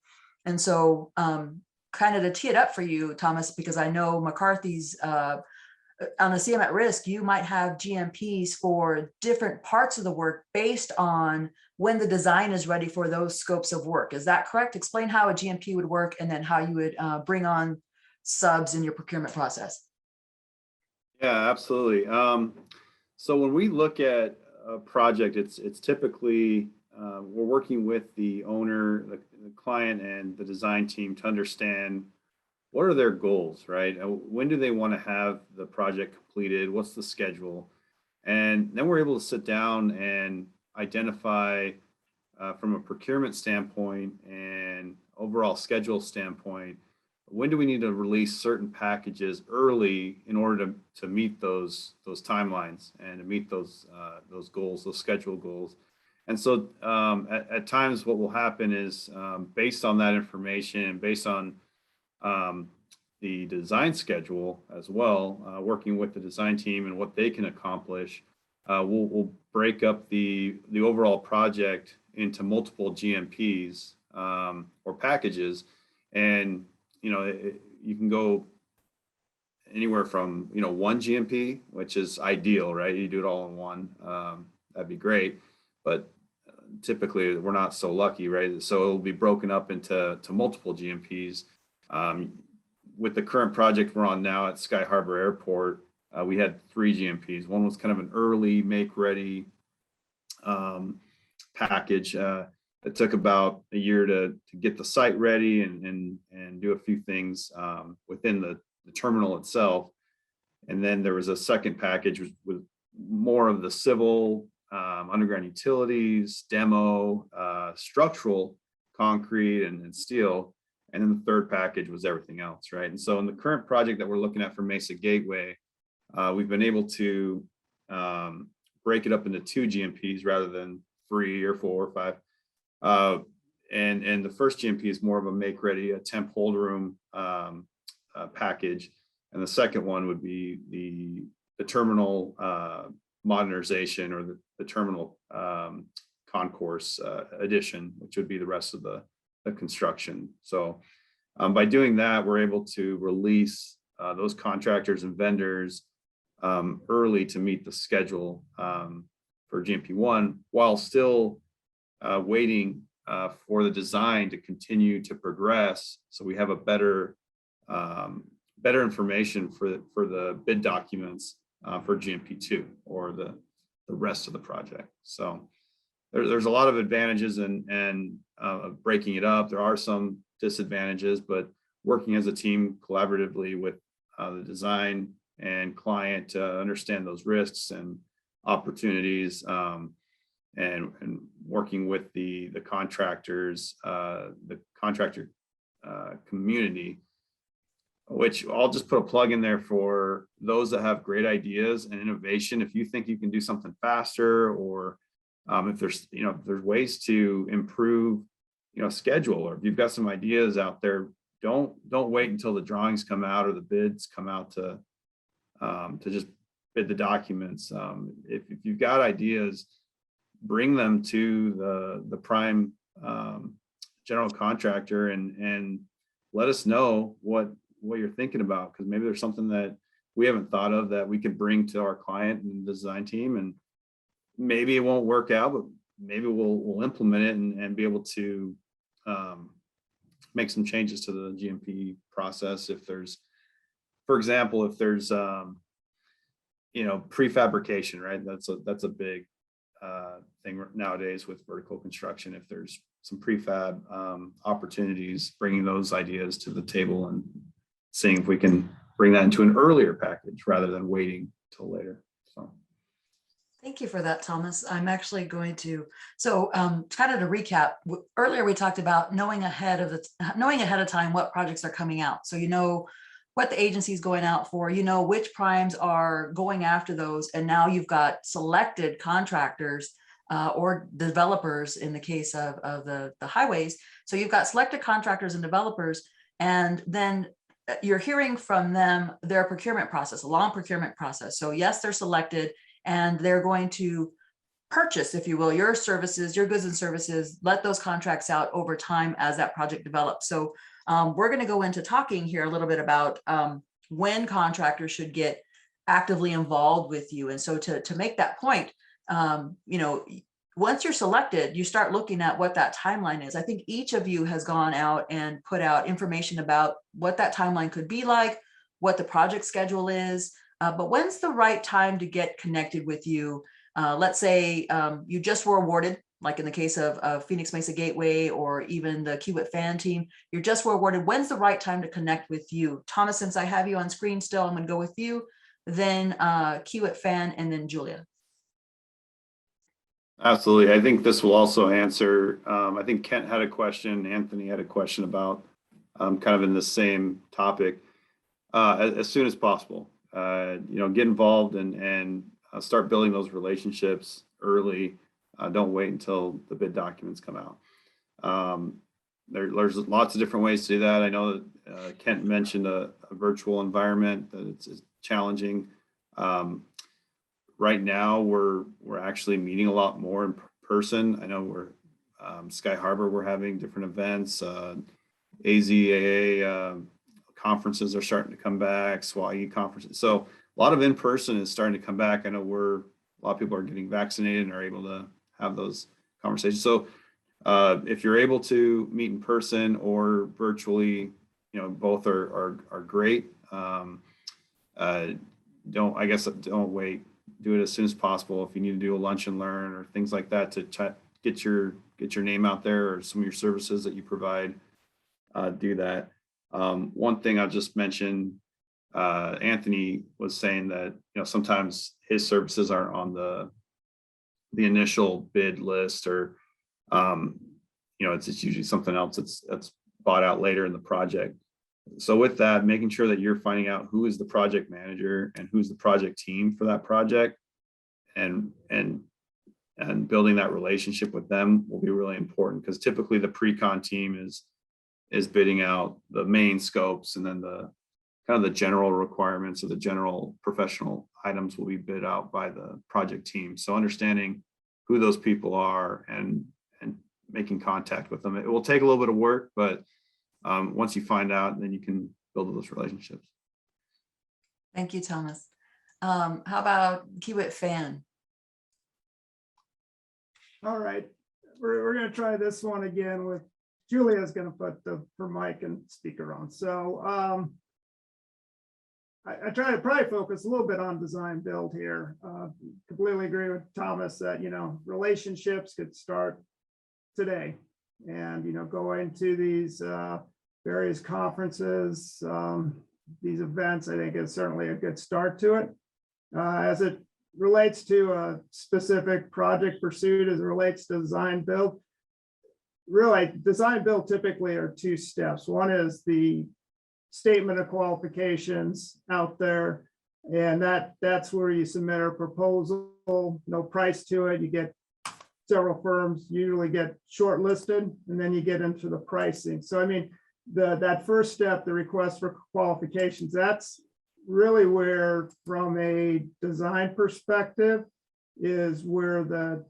And so kind of to tee it up for you, Thomas, because I know McCarthy's on the CM at risk, you might have GMPs for different parts of the work based on when the design is ready for those scopes of work. Is that correct? Explain how a GMP would work and then how you would bring on subs in your procurement process.
Yeah, absolutely. So when we look at a project, it's typically we're working with the owner, the client, and the design team to understand what are their goals, right? When do they want to have the project completed? What's the schedule? And then we're able to sit down and identify from a procurement standpoint and overall schedule standpoint, when do we need to release certain packages early in order to meet those timelines and to meet those goals, those schedule goals. And so at times what will happen is based on that information and based on the design schedule as well, working with the design team and what they can accomplish, we'll break up the overall project into multiple GMPs or packages. And you can go anywhere from one GMP, which is ideal, right? You do it all in one, that'd be great. But typically we're not so lucky, right? So it'll be broken up into multiple GMPs. With the current project we're on now at Sky Harbor Airport, we had 3 GMPs. One was kind of an early make ready package. It took about a year to get the site ready and do a few things within the terminal itself. And then there was a second package with more of the civil, underground utilities, demo, structural, concrete and steel. And then the third package was everything else, right? And so in the current project that we're looking at for Mesa Gateway, we've been able to break it up into 2 GMPs rather than 3 or 4 or 5. And the first GMP is more of a make ready, a temp hold room package. And the second one would be the terminal modernization or the terminal concourse addition, which would be the rest of the construction. So by doing that, we're able to release those contractors and vendors early to meet the schedule for GMP1 while still waiting for the design to continue to progress. So we have a better information for the bid documents for GMP2 or the rest of the project. So there's a lot of advantages and breaking it up. There are some disadvantages, but working as a team collaboratively with the design and client to understand those risks and opportunities, and working with the contractors, the contractor community, which I'll just put a plug in there for those that have great ideas and innovation. If you think you can do something faster, or if there's ways to improve schedule, or if you've got some ideas out there, don't wait until the drawings come out or the bids come out to just bid the documents. If you've got ideas, bring them to the prime general contractor and let us know what you're thinking about, because maybe there's something that we haven't thought of that we could bring to our client and design team, and maybe it won't work out, but maybe we'll implement it and be able to make some changes to the GMP process. If there's, for example, prefabrication, right? That's a big thing nowadays with vertical construction. If there's some prefab opportunities, bringing those ideas to the table and seeing if we can bring that into an earlier package rather than waiting till later. So
Thank you for that, Thomas. I'm actually going to, so kind of to recap, earlier we talked about knowing ahead of time what projects are coming out. So you know what the agency is going out for, you know which primes are going after those, and now you've got selected contractors or developers in the case of the highways. So you've got selected contractors and developers, and then you're hearing from them their procurement process, a long procurement process. So yes, they're selected, and they're going to purchase, if you will, your services, your goods and services, let those contracts out over time as that project develops. So we're going to go into talking here a little bit about when contractors should get actively involved with you. And so to make that point, you know, once you're selected, you start looking at what that timeline is. I think each of you has gone out and put out information about what that timeline could be like, what the project schedule is. But when's the right time to get connected with you? Let's say you just were awarded, like in the case of Phoenix Mesa Gateway or even the Kiewit Fan team, you just were awarded. When's the right time to connect with you? Thomas, since I have you on screen still, I'm going to go with you, then Kiewit Fan, and then Julia.
Absolutely. I think this will also answer, I think Kent had a question, Anthony had a question about kind of in the same topic, as soon as possible. You know, get involved and start building those relationships early. Don't wait until the bid documents come out. There's lots of different ways to do that. I know that Kent mentioned a virtual environment, that it's challenging. Right now, we're actually meeting a lot more in person. I know we're Sky Harbor, we're having different events. AZAA conferences are starting to come back, SWAE conferences. So a lot of in-person is starting to come back. I know a lot of people are getting vaccinated and are able to have those conversations. So if you're able to meet in person or virtually, you know, both are great. Don't wait. Do it as soon as possible. If you need to do a lunch and learn or things like that to get your name out there, or some of your services that you provide, do that. One thing I'll just mention, Anthony was saying that, you know, sometimes his services aren't on the initial bid list, or you know, it's usually something else that's bought out later in the project. So with that, making sure that you're finding out who is the project manager and who's the project team for that project, and building that relationship with them will be really important, because typically the pre-con team is bidding out the main scopes, and then the kind of the general requirements of the general professional items will be bid out by the project team. So understanding who those people are and making contact with them. It will take a little bit of work, but once you find out, then you can build those relationships.
Thank you, Thomas. How about Kiewit Fan?
All right, we're going to try this one again with Julia's going to put her mic and speaker on. So I try to probably focus a little bit on design build here. Completely agree with Thomas that, you know, relationships could start today, and, you know, going to these various conferences, these events, I think is certainly a good start to it. As it relates to a specific project pursuit, as it relates to design build, really design build typically are two steps. One is the statement of qualifications out there, and that's where you submit a proposal, no price to it. You get several firms, usually get shortlisted, and then you get into the pricing. So I mean, that first step, the request for qualifications, that's really where, from a design perspective, is where the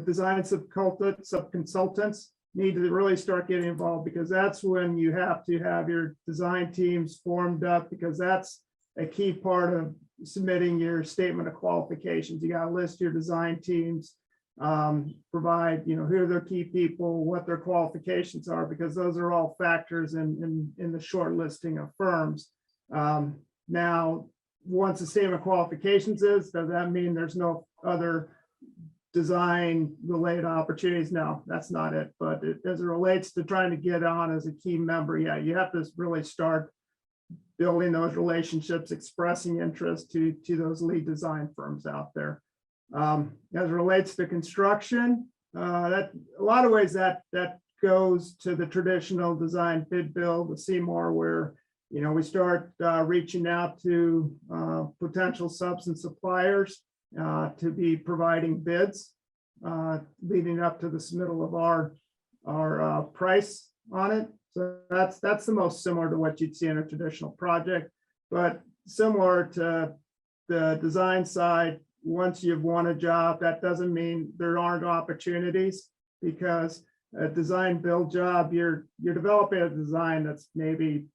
design subconsultants need to really start getting involved, because that's when you have to have your design teams formed up, because that's a key part of submitting your statement of qualifications. You got to list your design teams, provide, you know, who are their key people, what their qualifications are, because those are all factors in the short listing of firms. Now, once the statement of qualifications does that mean there's no other design related opportunities? No, that's not it. But as it relates to trying to get on as a key member, yeah, you have to really start building those relationships, expressing interest to those lead design firms out there. As it relates to construction, that a lot of ways that goes to the traditional design bid build, the Seymour, where we start reaching out to potential subs and suppliers to be providing bids leading up to the submittal of our price on it. So that's the most similar to what you'd see in a traditional project, but similar to the design side. Once you've won a job, that doesn't mean there aren't opportunities, because a design build job, you're developing a design that's maybe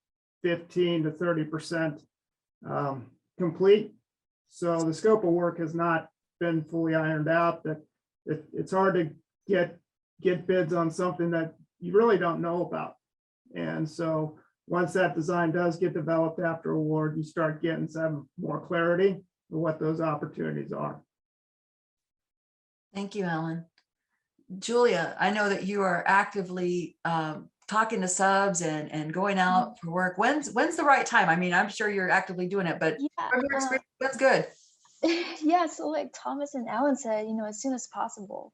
15 to 30% complete. So the scope of work has not been fully ironed out. That it's hard to get bids on something that you really don't know about. And so once that design does get developed after award, you start getting some more clarity of what those opportunities are.
Thank you, Alan. Julia, I know that you are actively talking to subs and going out for work. When's the right time? I mean, I'm sure you're actively doing it, but from your experience, that's good.
Yeah, so like Thomas and Alan said, as soon as possible,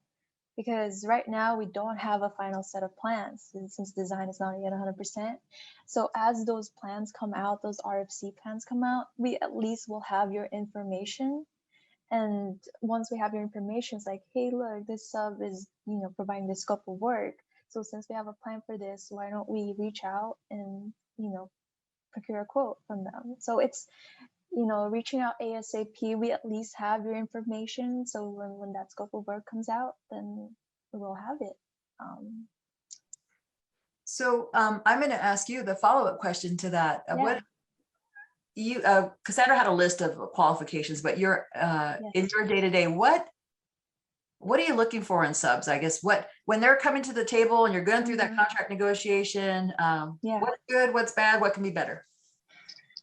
because right now we don't have a final set of plans since design is not yet 100%. So as those plans come out, those RFC plans come out, we at least will have your information. And once we have your information, it's like, hey, look, this sub is, providing the scope of work. So since we have a plan for this, why don't we reach out and, procure a quote from them? So it's, reaching out ASAP, we at least have your information. So when that scope of work comes out, then we'll have it.
So I'm going to ask you the follow-up question to that. What you, Cassandra had a list of qualifications, but you're in your day-to-day, what are you looking for in subs? I guess when they're coming to the table and you're going through that contract negotiation, what's good, what's bad, what can be better?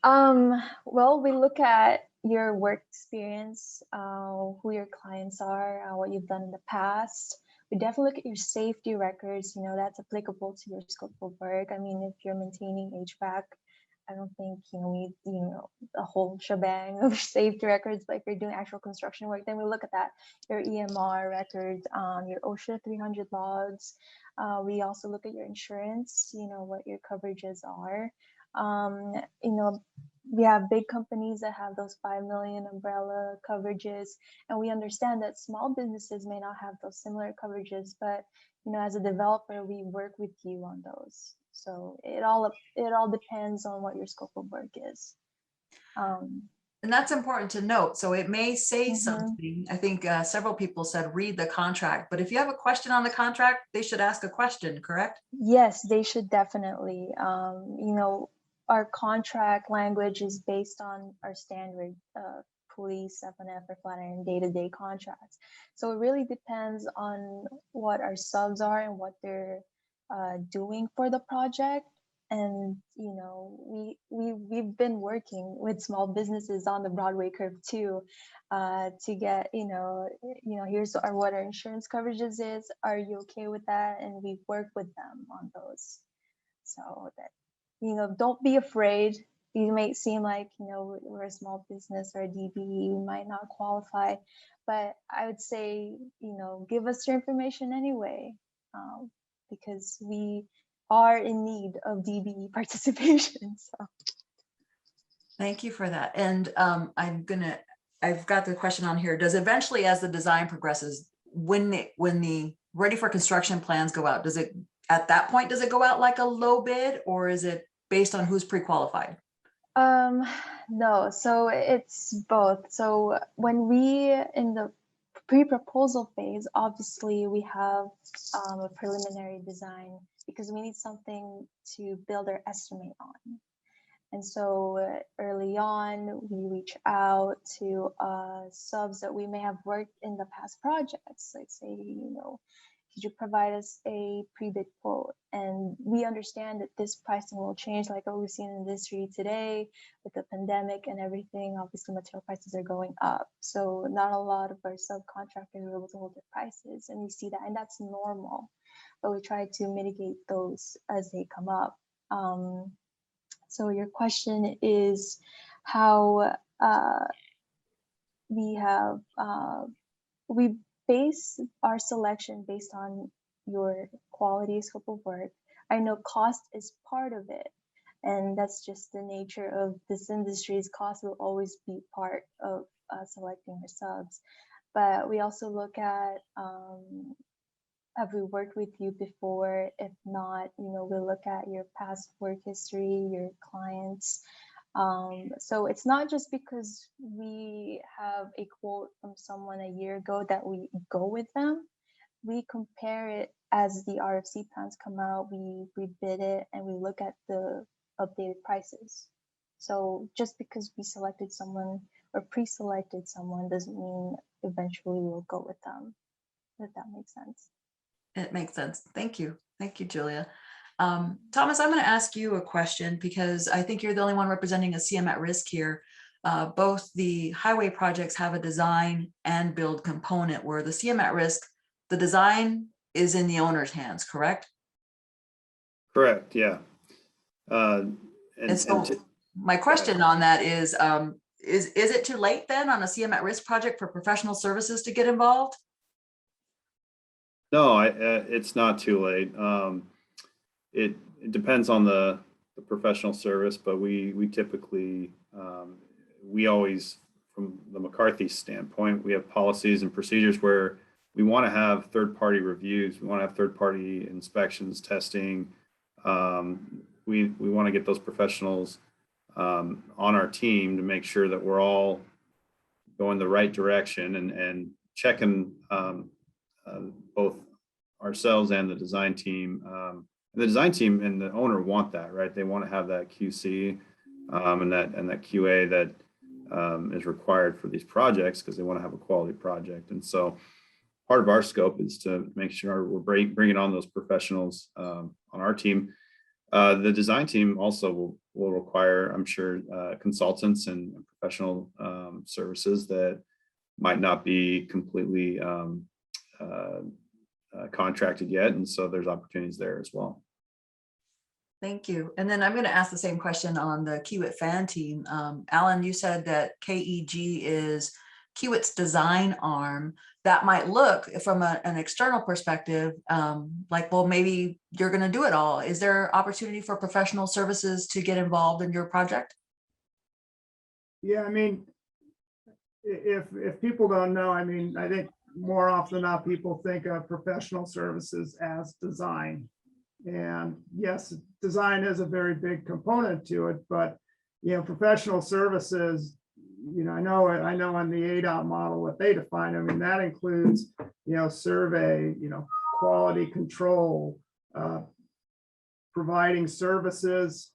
Well, we look at your work experience, who your clients are, what you've done in the past. We definitely look at your safety records, that's applicable to your scope of work. I mean, if you're maintaining HVAC, I don't think we need a whole shebang of safety records. But if you're doing actual construction work, then we look at that, your EMR records, your OSHA 300 logs. We also look at your insurance, what your coverages are. We have big companies that have those 5 million umbrella coverages, and we understand that small businesses may not have those similar coverages, but as a developer, we work with you on those. So it all depends on what your scope of work is.
And that's important to note. So it may say something. I think several people said read the contract, but if you have a question on the contract, they should ask a question, correct?
Yes, they should definitely. Our contract language is based on our standard police, F&F, or Flatiron day-to-day contracts. So it really depends on what our subs are and what they're doing for the project. And we've been working with small businesses on the Broadway curve too, to get here's what our insurance coverages is. Are you okay with that? And we work with them on those, so that don't be afraid. You may seem like we're a small business or a DBE, we might not qualify, but I would say give us your information anyway, because we are in need of DBE participation. So
thank you for that. And I've got the question on here. Does eventually, as the design progresses, when the ready for construction plans go out, at that point, does it go out like a low bid, or is it based on who's pre-qualified?
No, so it's both. So when we in the pre-proposal phase, obviously we have a preliminary design because we need something to build our estimate on. And so early on, we reach out to subs that we may have worked in the past projects. Like say, could you provide us a pre-bid quote? And we understand that this pricing will change, like what we've seen in the industry today with the pandemic and everything. Obviously, material prices are going up. So not a lot of our subcontractors are able to hold their prices, and we see that, and that's normal. But we try to mitigate those as they come up. So your question is how we have we base our selection based on your quality scope of work. I know cost is part of it, and that's just the nature of this industry's cost will always be part of selecting your subs. But we also look at, have we worked with you before? If not, we look at your past work history, your clients. So it's not just because we have a quote from someone a year ago that we go with them. We compare it as the RFC plans come out, we bid it, and we look at the updated prices. So just because we selected someone or pre-selected someone doesn't mean eventually we'll go with them, if that makes sense.
It makes sense. Thank you. Thank you, Julia. Thomas, I'm going to ask you a question because I think you're the only one representing a CM at risk here. Both the highway projects have a design and build component where the CM at risk, the design is in the owner's hands, correct?
Correct, yeah.
And so my question on that is it too late then on a CM at risk project for professional services to get involved?
No, it's not too late. It depends on the professional service, but we typically, we always, from the McCarthy standpoint, we have policies and procedures where we want to have third-party reviews. We want to have third-party inspections, testing. We want to get those professionals on our team to make sure that we're all going the right direction and checking both ourselves and the design team. The design team and the owner want that, right? They want to have that QC and that QA that is required for these projects because they want to have a quality project. And so part of our scope is to make sure we're bringing on those professionals on our team. The design team also will require, I'm sure, consultants and professional services that might not be completely contracted yet. And so there's opportunities there as well.
Thank you. And then I'm going to ask the same question on the Kiewit fan team. Alan, you said that KEG is Kiewit's design arm. That might look from an external perspective like, well, maybe you're going to do it all. Is there opportunity for professional services to get involved in your project?
Yeah, I mean, if people don't know, I mean, I think more often than not, people think of professional services as design. And yes, design is a very big component to it, but professional services, I know on the ADOT model what they define. I mean, that includes survey, quality control, providing services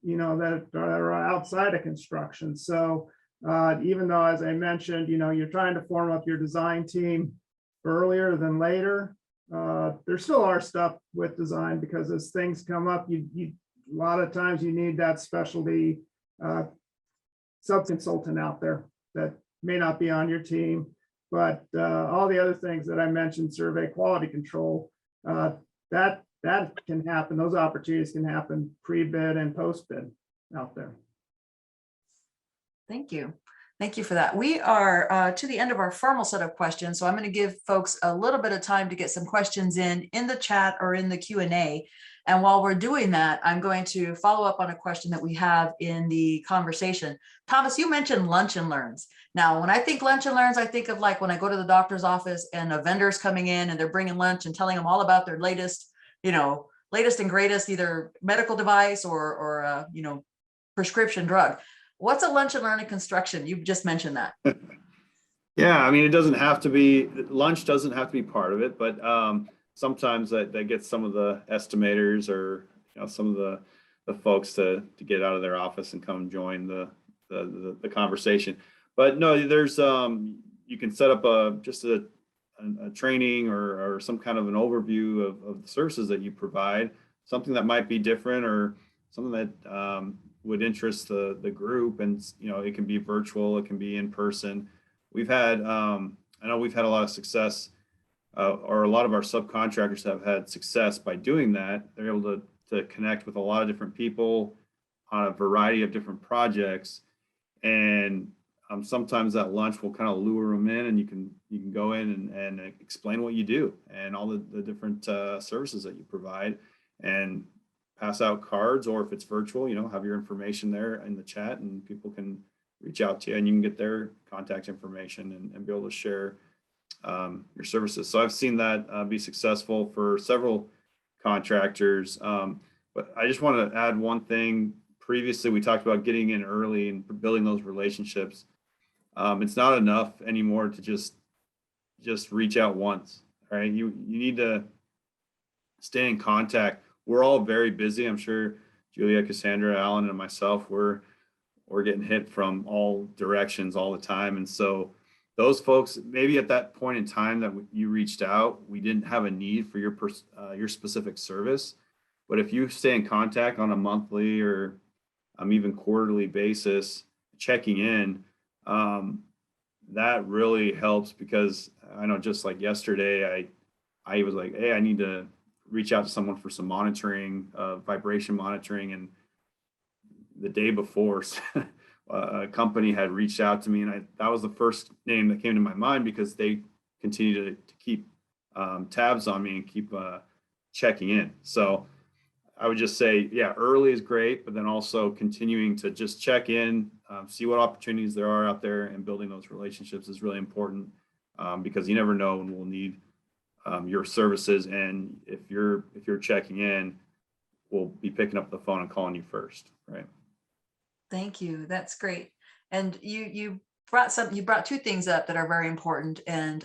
that are outside of construction. So even though, as I mentioned, you're trying to form up your design team earlier than later, there still are stuff with design because as things come up, you a lot of times you need that specialty sub-consultant out there that may not be on your team, but all the other things that I mentioned, survey, quality control, that can happen. Those opportunities can happen pre-bid and post-bid out there.
Thank you. Thank you for that. We are to the end of our formal set of questions. So I'm going to give folks a little bit of time to get some questions in the chat or in the Q&A. And while we're doing that, I'm going to follow up on a question that we have in the conversation. Thomas, you mentioned lunch and learns. Now, when I think lunch and learns, I think of like when I go to the doctor's office and a vendor's coming in and they're bringing lunch and telling them all about their latest, latest and greatest, either medical device or prescription drug. What's a lunch and learn in construction? You just mentioned that.
Yeah, I mean, it doesn't have to be, lunch doesn't have to be part of it, but sometimes that gets some of the estimators or some of the folks to get out of their office and come join the conversation. But no, there's you can set up just a training or some kind of an overview of the services that you provide, something that might be different or something that would interest the group. And it can be virtual, it can be in person. We've had I know we've had a lot of success, or a lot of our subcontractors have had success by doing that. They're able to connect with a lot of different people on a variety of different projects and sometimes at lunch we'll kind of lure them in, and you can go in and explain what you do and all the different services that you provide, and pass out cards, or if it's virtual, have your information there in the chat, and people can reach out to you, and you can get their contact information and be able to share your services. So I've seen that be successful for several contractors. But I just want to add one thing. Previously, we talked about getting in early and building those relationships. It's not enough anymore to just reach out once, right? You need to stay in contact. We're all very busy. I'm sure Julia, Cassandra, Alan, and myself, we're getting hit from all directions all the time. And so those folks, maybe at that point in time that you reached out, we didn't have a need for your specific service. But if you stay in contact on a monthly or even quarterly basis, checking in, that really helps, because I know just like yesterday, I was like, hey, I need to reach out to someone for some monitoring, vibration monitoring. And the day before, a company had reached out to me, and that was the first name that came to my mind, because they continue to keep tabs on me and keep checking in. So I would just say, yeah, early is great, but then also continuing to just check in, see what opportunities there are out there, and building those relationships is really important, because you never know when we'll need your services. And if you're checking in, we'll be picking up the phone and calling you first, right?
Thank you. That's great. And you brought two things up that are very important. And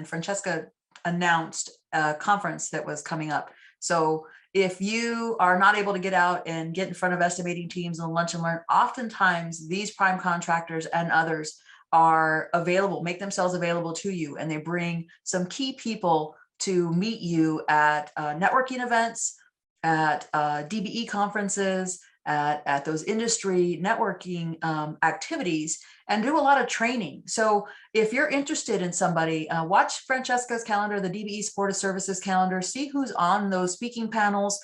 Francesca announced a conference that was coming up. So if you are not able to get out and get in front of estimating teams and lunch and learn, oftentimes these prime contractors and others are available, make themselves available to you, and they bring some key people to meet you at networking events, at DBE conferences, at those industry networking activities, and do a lot of training. So if you're interested in somebody, watch Francesca's calendar, the DBE Supportive Services calendar, see who's on those speaking panels,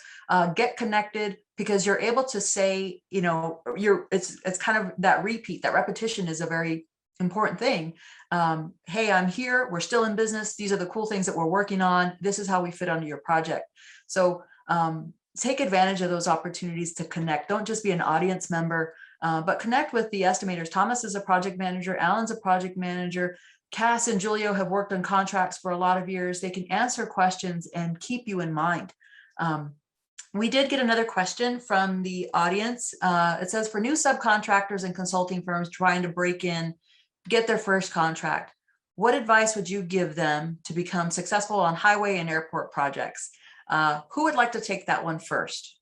get connected, because you're able to say, it's kind of that repeat, that repetition is a very important thing. Hey, I'm here, we're still in business. These are the cool things that we're working on. This is how we fit onto your project. So take advantage of those opportunities to connect. Don't just be an audience member, but connect with the estimators. Thomas is a project manager. Alan's a project manager. Cass and Julio have worked on contracts for a lot of years. They can answer questions and keep you in mind. We did get another question from the audience. It says, for new subcontractors and consulting firms trying to get their first contract, what advice would you give them to become successful on highway and airport projects? Who would like to take that one first?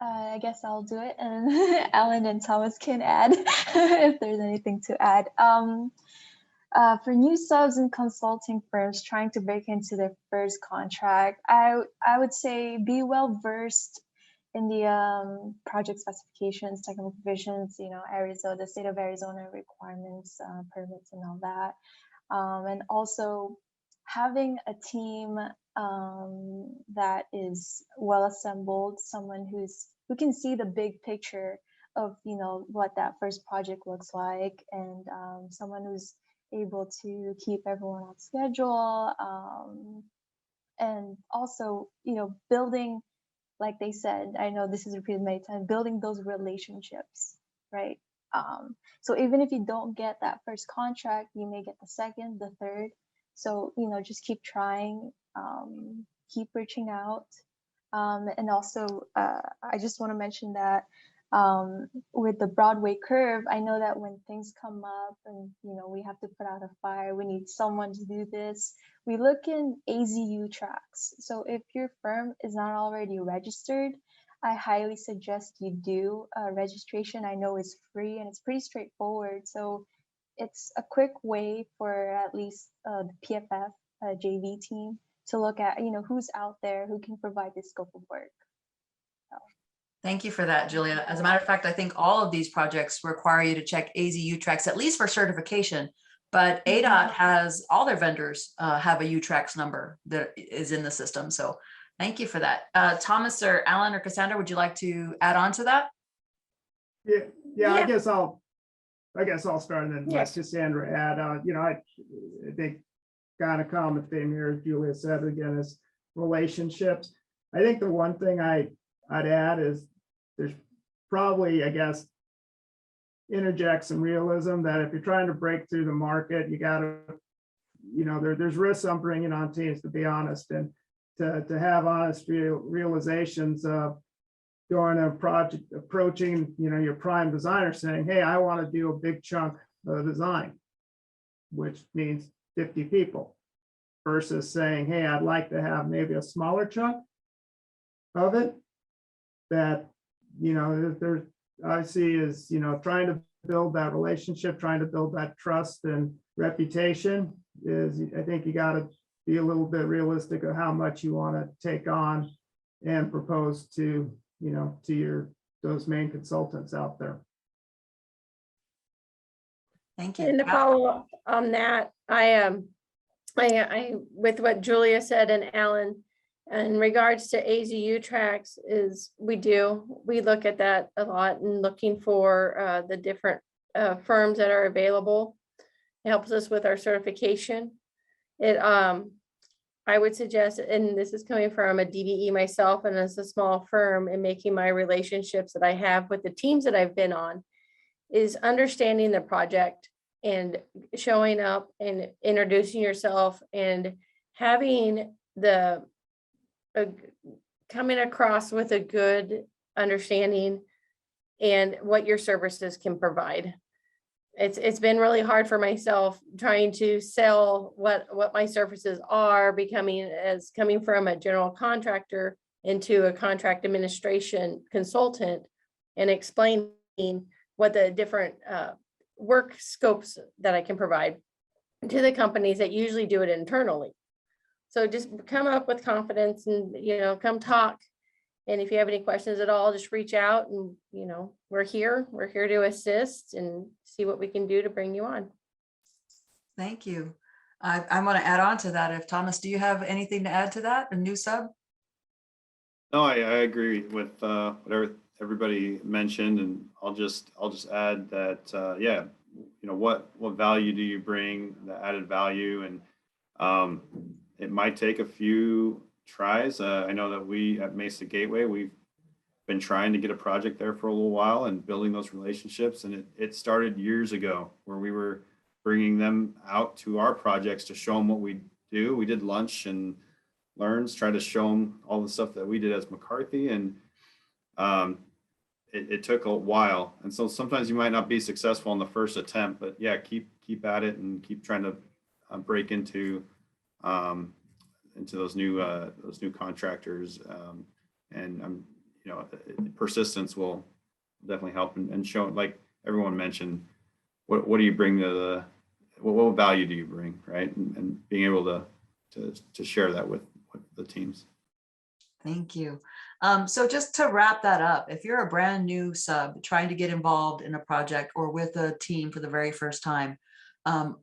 I guess I'll do it, and Alan and Thomas can add if there's anything to add. For new subs and consulting firms trying to break into their first contract, I would say be well versed in the project specifications, technical provisions, Arizona, the state of Arizona requirements, permits, and all that. And also having a team that is well assembled, someone who can see the big picture of what that first project looks like, and someone who's able to keep everyone on schedule, and also building, like they said, I know this is repeated many times, building those relationships, right? So even if you don't get that first contract, you may get the second, the third. So, just keep trying, keep reaching out. And also, I just want to mention that with the Broadway curve, I know that when things come up and, we have to put out a fire, we need someone to do this. We look in AZU tracks. So if your firm is not already registered, I highly suggest you do registration. I know it's free and it's pretty straightforward. So it's a quick way for at least the PFF JV team to look at, who's out there who can provide this scope of work. So.
Thank you for that, Julia. As a matter of fact, I think all of these projects require you to check AZU tracks, at least for certification. But ADOT has all their vendors have a UTRAX number that is in the system. So thank you for that. Thomas or Alan or Cassandra, would you like to add on to that?
Yeah, I guess I'll start and then let
Yes.
Cassandra add. I think kind of common theme here, as Julia said again, is relationships. I think the one thing I'd add is there's probably, I guess, interject some realism that if you're trying to break through the market, you got to, there's risks on bringing on teams, to be honest, and to have honest realizations of going a project, approaching, your prime designer saying, hey, I want to do a big chunk of design, which means 50 people, versus saying, hey, I'd like to have maybe a smaller chunk of it that, there's, I see is, trying to build that relationship, trying to build that trust and reputation is, I think you got to be a little bit realistic of how much you want to take on and propose to, those main consultants out there.
Thank you.
And to follow up on that, I with what Julia said and Alan, in regards to AZU tracks, is we look at that a lot and looking for the different firms that are available. It helps us with our certification. I would suggest, and this is coming from a DBE myself and as a small firm, and making my relationships that I have with the teams that I've been on, is understanding the project and showing up and introducing yourself and having coming across with a good understanding and what your services can provide. It's been really hard for myself trying to sell what my services are, coming from a general contractor into a contract administration consultant, and explaining what the different work scopes that I can provide to the companies that usually do it internally. So just come up with confidence and, come talk. And if you have any questions at all, just reach out and, we're here to assist and see what we can do to bring you on.
Thank you. I want to add on to that. If Thomas, do you have anything to add to that? A new sub?
No, I agree with whatever everybody mentioned, and I'll just add that yeah, what value do you bring, the added value, and it might take a few tries. I know that we at Mesa Gateway, we've been trying to get a project there for a little while and building those relationships, and it started years ago where we were bringing them out to our projects to show them what we do. We did lunch and learns, try to show them all the stuff that we did as McCarthy, and it took a while. And so sometimes you might not be successful on the first attempt, but yeah, keep at it and keep trying to break into those new contractors, and persistence will definitely help, and show, like everyone mentioned, what do you bring to what value do you bring, right? And being able to share that with the teams.
Thank you. So just to wrap that up, if you're a brand new sub trying to get involved in a project or with a team for the very first time,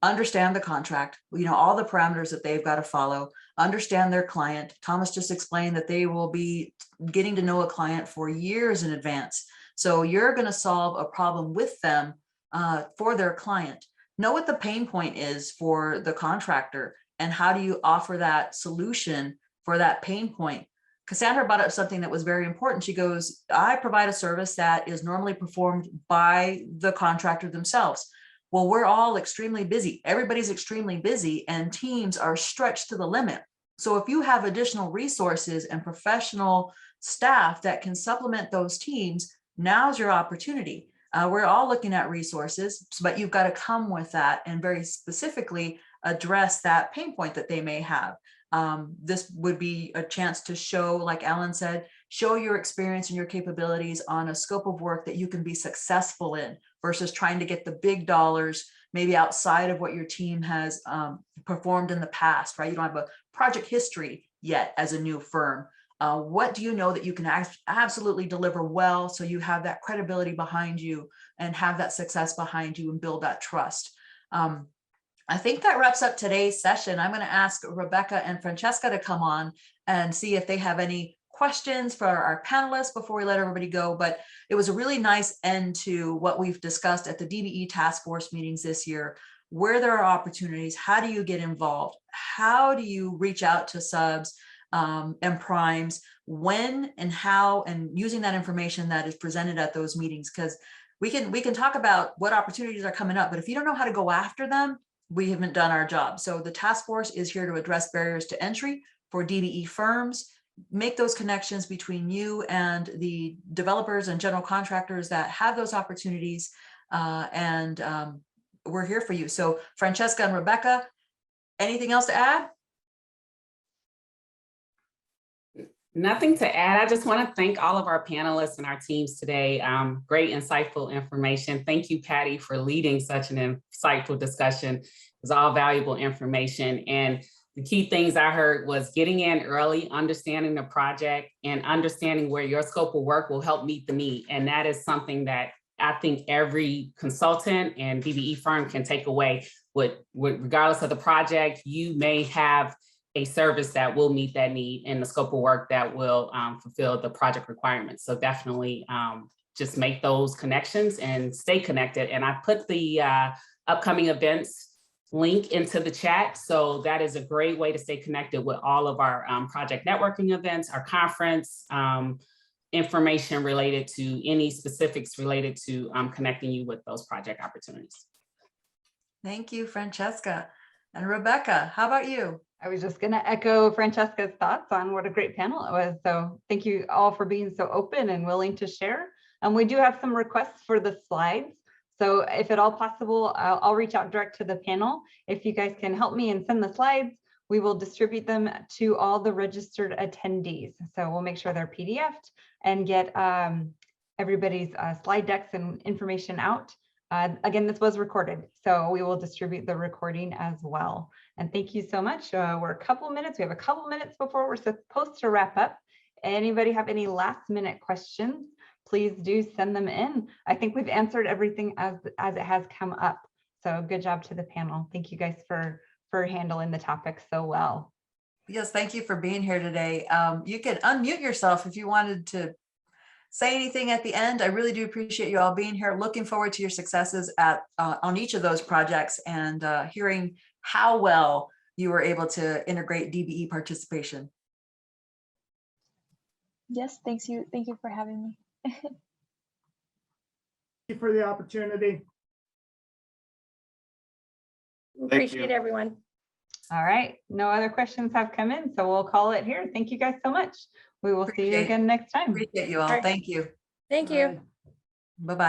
understand the contract, all the parameters that they've got to follow, understand their client. Thomas just explained that they will be getting to know a client for years in advance. So you're going to solve a problem with them for their client. Know what the pain point is for the contractor and how do you offer that solution for that pain point. Cassandra brought up something that was very important. She goes, I provide a service that is normally performed by the contractor themselves. Well, we're all extremely busy. Everybody's extremely busy and teams are stretched to the limit. So if you have additional resources and professional staff that can supplement those teams, now's your opportunity. We're all looking at resources, but you've got to come with that and very specifically address that pain point that they may have. This would be a chance to show, like Alan said, show your experience and your capabilities on a scope of work that you can be successful in versus trying to get the big dollars, maybe outside of what your team has performed in the past, right? You don't have a project history yet as a new firm. What do you know that you can absolutely deliver well so you have that credibility behind you and have that success behind you and build that trust? I think that wraps up today's session. I'm going to ask Rebecca and Francesca to come on and see if they have any questions for our panelists before we let everybody go, but it was a really nice end to what we've discussed at the DBE task force meetings this year, where there are opportunities, how do you get involved? How do you reach out to subs and primes, when and how, and using that information that is presented at those meetings? Because we can talk about what opportunities are coming up, but if you don't know how to go after them, we haven't done our job. So the task force is here to address barriers to entry for DBE firms, make those connections between you and the developers and general contractors that have those opportunities. We're here for you. So Francesca and Rebecca, anything else to add?
Nothing to add. I just want to thank all of our panelists and our teams today. Great, insightful information. Thank you, Patty, for leading such an insightful discussion. It's all valuable information. And the key things I heard was getting in early, understanding the project, and understanding where your scope of work will help meet the need. And that is something that I think every consultant and DBE firm can take away. Regardless of the project, you may have a service that will meet that need and the scope of work that will fulfill the project requirements. So definitely just make those connections and stay connected. And I put the upcoming events link into the chat. So that is a great way to stay connected with all of our project networking events, our conference, information related to any specifics related to connecting you with those project opportunities.
Thank you, Francesca. And Rebecca, how about you?
I was just going to echo Francesca's thoughts on what a great panel it was. So thank you all for being so open and willing to share. And we do have some requests for the slides. So if at all possible, I'll reach out direct to the panel. If you guys can help me and send the slides, we will distribute them to all the registered attendees. So we'll make sure they're PDF'd and get everybody's slide decks and information out. Again, this was recorded, so we will distribute the recording as well. And thank you so much. We're a couple minutes. We have a couple minutes before we're supposed to wrap up. Anybody have any last minute questions? Please do send them in. I think we've answered everything as it has come up. So good job to the panel. Thank you guys for handling the topic so well.
Yes, thank you for being here today. You can unmute yourself if you wanted to say anything at the end. I really do appreciate you all being here. Looking forward to your successes on each of those projects and hearing how well you were able to integrate DBE participation.
Yes, thank you for having me.
Thank you for the opportunity.
Appreciate everyone.
All right, no other questions have come in, so we'll call it here. Thank you guys so much. We will see you again next time.
Appreciate you all.
All right.
Thank you.
Thank you.
Bye-bye.